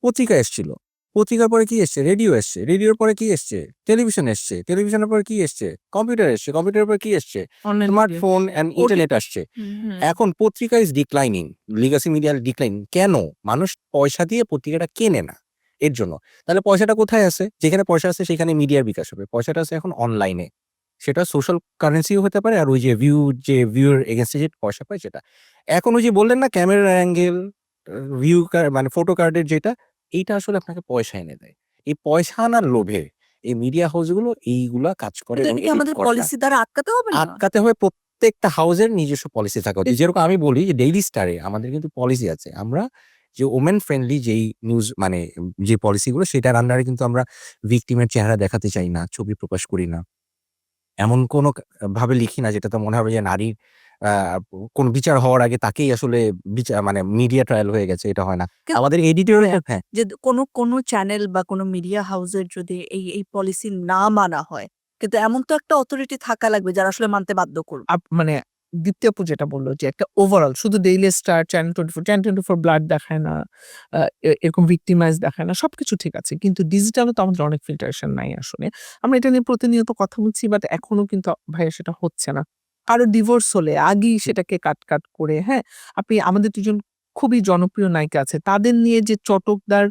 পত্রিকা এসছিল। পত্রিকার পরে কি এসছে? রেডিও এসছে। রেডিওর পরে কি এসছে? টেলিভিশন এসছে। টেলিভিশনের পরে কি এসছে? কম্পিউটার এসছে। কম্পিউটারের পরে কি এসছে? অনলাইন স্মার্টফোন অ্যান্ড ইন্টারনেট আসছে। এখন পত্রিকা ইজ ডিক্লাইনিং, লিগাসি মিডিয়ার ডিক্লাইন। কেন? মানুষ পয়সা দিয়ে পত্রিকাটা কেনে না এর জন্য। তাহলে পয়সাটা কোথায় আছে? যেখানে পয়সা আছে সেখানে মিডিয়ার বিকাশ হবে। পয়সাটা আছে এখন অনলাইনে। সেটা সোশ্যাল কারেন্সিও হতে পারে আর ওই যে ভিউর এগেইনস্টে যে পয়সা পায় সেটা। এখন ওই যে বললেন না ক্যামেরার অ্যাঙ্গেল, ভিউ মানে ফটো কার্ডের যেটা, এইটা আসলে আপনাকে পয়সা এনে দেয়। এই পয়সা আনার লোভে এই মিডিয়া হাউসগুলো এইগুলা কাজ করে এটা এবং কি edit আমাদের করা। পলিসি দ্বারা আটকাতে হবে না? আটকাতে হয় প্রত্যেকটা হাউসের নিজস্ব পলিসি থাকা উচিত। যেরকম আমি বলি যে ডেইলি স্টারে আমাদের কিন্তু পলিসি আছে। আমরা যে ওমেন ফ্রেন্ডলি যেই নিউজ মানে যে পলিসিগুলো সেটার আন্ডারে কিন্তু আমরা ভিকটিমের চেহারা দেখাতে চাই না, ছবি প্রকাশ করি না। এমন কোনো ভাবে লিখি না যেটাতে মনে হবে যে নারীর আ কোন বিচার হওয়ার আগে তাকেই আসলে মানে মিডিয়া ট্রায়াল হয়ে গেছে, এটা হয় না। কিন্তু আমাদের এডিটর হ্যাঁ, হ্যাঁ, যে কোনো চ্যানেল বা কোনো মিডিয়া হাউসের যদি এই পলিসি না মানা হয়, কিন্তু এমন তো একটা অথরিটি থাকা লাগবে যারা আসলে মানতে বাধ্য করবে। মানে দীপ্তি আপু যেটা বললো যে একটা ওভারঅল শুধু ডেইলি স্টার, চ্যানেল 24 ব্লাড দেখায় না, এরকম ভিক্টিমাইজ দেখায় না, সবকিছু ঠিক আছে। কিন্তু ডিজিটালে তো আমাদের অনেক ফিল্টারেশন নাই আসলে। আমরা এটা নিয়ে প্রতিনিয়ত কথা বলছি, বাট এখনো কিন্তু ভাইয়া সেটা হচ্ছে না। কারো ডিভোর্স হলে আগেই সেটাকে কাট করে, হ্যাঁ? আপনি আমাদের ২ জন খুবই জনপ্রিয় নায়িকা আছে। তাদের নিয়ে যে চটকদার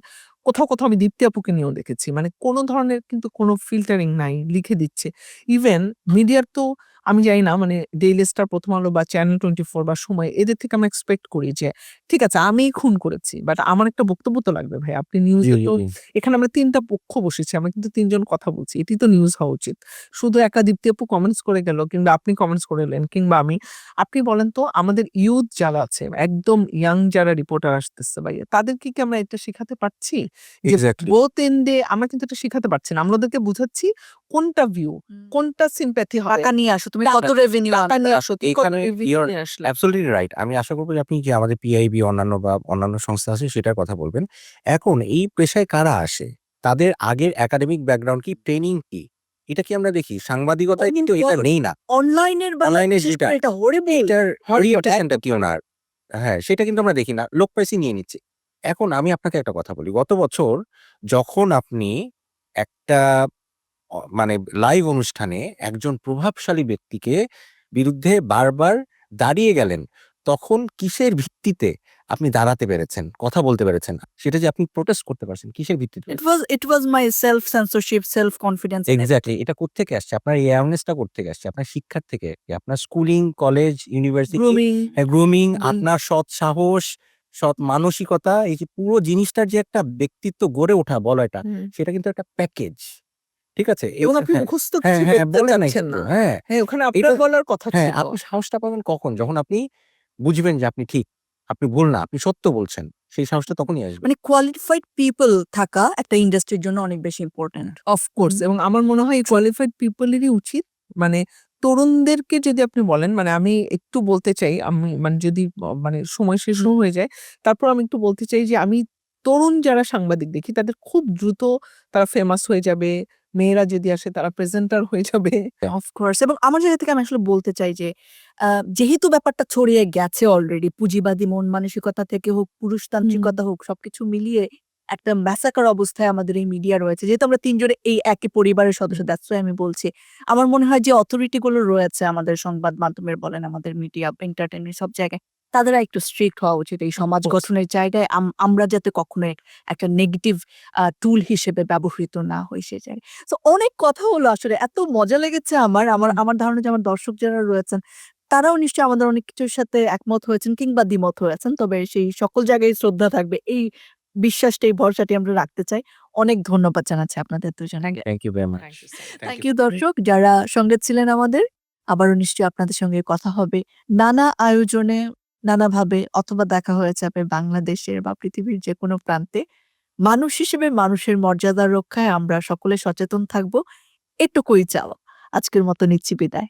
কোথাও আমি দীপ্তি আপুকে নিয়েও দেখেছি। মানে কোন ধরনের কিন্তু কোন ফিল্টারিং নাই, লিখে দিচ্ছে। ইভেন মিডিয়ার তো আমি জানি না, মানে ডেইলি স্টার, প্রথম আলো বা চ্যানেল 24 বা সময়, এদের থেকে আমরা এক্সপেক্ট করি যে ঠিক আছে আমিই খুন করেছি। বাট আমার একটা বক্তব্য তো লাগবে ভাই। আপনি জি, নিউজে জি, তো জি। এখানে আমরা ৩ টা পক্ষ বসেছি। আমরা কিন্তু ৩ জন কথা বলছি। এটি তো নিউজ হওয়া উচিত। শুধু একা দীপ্তি আপু কমেন্টস করে গেল কিংবা আপনি কমেন্টস করে এলেন কিংবা আমি। আপনি বলেন তো আমাদের ইউথ যারা আছে, একদম ইয়াং যারা রিপোর্টার আসতেছে ভাইয়া, তাদেরকে কি আমরা এটা শিখাতে পারছি? যে এক্সাক্টলি। বোথ এন্ডে আমরা কিন্তু এটা শিখাতে পারছি না। আমরা ওদেরকে বুঝাচ্ছি কোনটা ভিউ, কোনটা সিম্প্যাথি হবে। টাকা নিয়ে আসো, তুমি টাকা কত রেভিনিউ টাকা নিয়ে আসো, তুমি কত এখানে রেভিনিউ ইউর নিয়ে আসলে। Absolutely right. আমি আশা করব যে আপনি যে আমাদের পিআইবি অন্যান্য বা অন্যান্য সংস্থা আছে সেটার কথা বলবেন। এখন এই পেশায় কারা আসে? তাদের আগের একাডেমিক ব্যাকগ্রাউন্ড কি, ট্রেনিং কি? এটা কি আমরা দেখি? সাংবাদিকতায় কিন্তু এটা নেই না। অনলাইনের বেলায় অনলাইনে বিশেষ যেটা করে এটা হরিবল। এটার হরিবল, রিপুটেশনটা কি ওনার? হ্যাঁ, সেটা কিন্তু আমরা দেখি না। লোক পাইছি নিয়ে নিচ্ছি। এখন আমি আপনাকে একটা কথা বলি। গত বছর যখন আপনি একটা মানে লাইভ অনুষ্ঠানে একজন প্রভাবশালী ব্যক্তিকে বিরুদ্ধে বারবার দাঁড়িয়ে গেলেন, তখন কিসের ভিত্তিতে আপনি দাঁড়াতে পেরেছেন, কথা বলতে পেরেছেন? সেটা যে আপনি প্রোটেস্ট করতে পারছেন, কিসের ভিত্তিতে? It was my self censorship, self confidence. Exactly. এটা কোত্থেকে আসছে? আপনার এই অ্যাওয়ারনেসটা কোত্থেকে আসছে? আপনার শিক্ষার থেকে, আপনার schooling, college, university, grooming. Grooming, আপনার সৎ সাহস, সৎ মানসিকতা, এই যে পুরো জিনিসটার যে একটা ব্যক্তিত্ব গড়ে ওঠা বলয়টা, সেটা কিন্তু একটা প্যাকেজ। ঠিক আছে? এবং আপনি হ্যাঁ, মুখস্থ হ্যাঁ, কিছু হ্যাঁ, করতে বলেন নাই চাচ্ছেন কিন্তু। না। হ্যাঁ, হ্যাঁ, ওখানে আপনার এটা বলার কথা হ্যাঁ, ছিল। আপনি সাহসটা পাবেন কখন? যখন আপনি বুঝবেন যে আপনি ঠিক, আপনি ভুল না, আপনি সত্য বলছেন। সেই সাহসটা তখনই আসবে। মানে কোয়ালিফাইড পিপল থাকা একটা ইন্ডাস্ট্রির জন্য অনেক বেশি ইম্পর্টেন্ট। অফ কোর্স, এবং আমার মনে হয় কোয়ালিফাইড পিপল এরই উচিত, মানে তরুণদেরকে যদি আপনি বলেন, মানে আমি একটু বলতে চাই, আমি মানে যদি মানে সময় শেষ হয়ে যায়, তারপর আমি একটু বলতে চাই যে আমি তরুণ যারা সাংবাদিক দেখি তাদের খুব দ্রুত তারা ফেমাস হয়ে যাবে। মেয়েরা যদি আসে তারা প্রেজেন্টার হয়ে যাবে। অফকোর্স। এবং আমার জায়গা থেকে আমি আসলে বলতে চাই যে যেহেতু ব্যাপারটা ছড়িয়ে গেছে অলরেডি, পুঁজিবাদী মন মানসিকতা থেকে হোক, পুরুষতান্ত্রিকতা হোক, সবকিছু মিলিয়ে একটা ম্যাসাকার অবস্থায় আমাদের এই মিডিয়া রয়েছে। যেহেতু আমরা ৩ জনে এই একই পরিবারের সদস্য, দ্যাটস ওয়াই আমি বলছি। আমার মনে হয় যে অথরিটি গুলো রয়েছে আমাদের সংবাদ মাধ্যমের বলেন, আমাদের মিডিয়া, এন্টারটেইনমেন্ট সব জায়গায়, তাদের একটু স্ট্রিক্ট হওয়া উচিত এই সমাজ course. গঠনের জায়গায়। আমরা যাতে কখনো একটা নেগেটিভ টুল হিসেবে ব্যবহৃত না হই সে জায়গায়। তো অনেক কথা হলো আসলে, এত মজা লেগেছে আমার ধারণা যে আমার দর্শক যারা রয়েছেন তারাও নিশ্চয়ই আমাদের অনেক কিছুর সাথে একমত হয়েছেন কিংবা দ্বিমত হয়েছেন। তবে সেই সকল জায়গায় শ্রদ্ধা থাকবে, এই বিশ্বাসটা, এই ভরসাটি আমরা রাখতে চাই। অনেক ধন্যবাদ জানাচ্ছি আপনাদের দুজনকে। Thank you very much. Thank you so much. Thank you দর্শক যারা সঙ্গে ছিলেন আমাদের। আবারও নিশ্চয়ই আপনাদের সঙ্গে কথা হবে নানা আয়োজনে, নানাভাবে, অথবা দেখা হয়ে যাবে বাংলাদেশের বা পৃথিবীর যে কোনো প্রান্তে। মানুষ হিসেবে মানুষের মর্যাদা রক্ষায় আমরা সকলে সচেতন থাকব, এটুকুই চাওয়া। আজকের মতো নিচ্ছি বিদায়।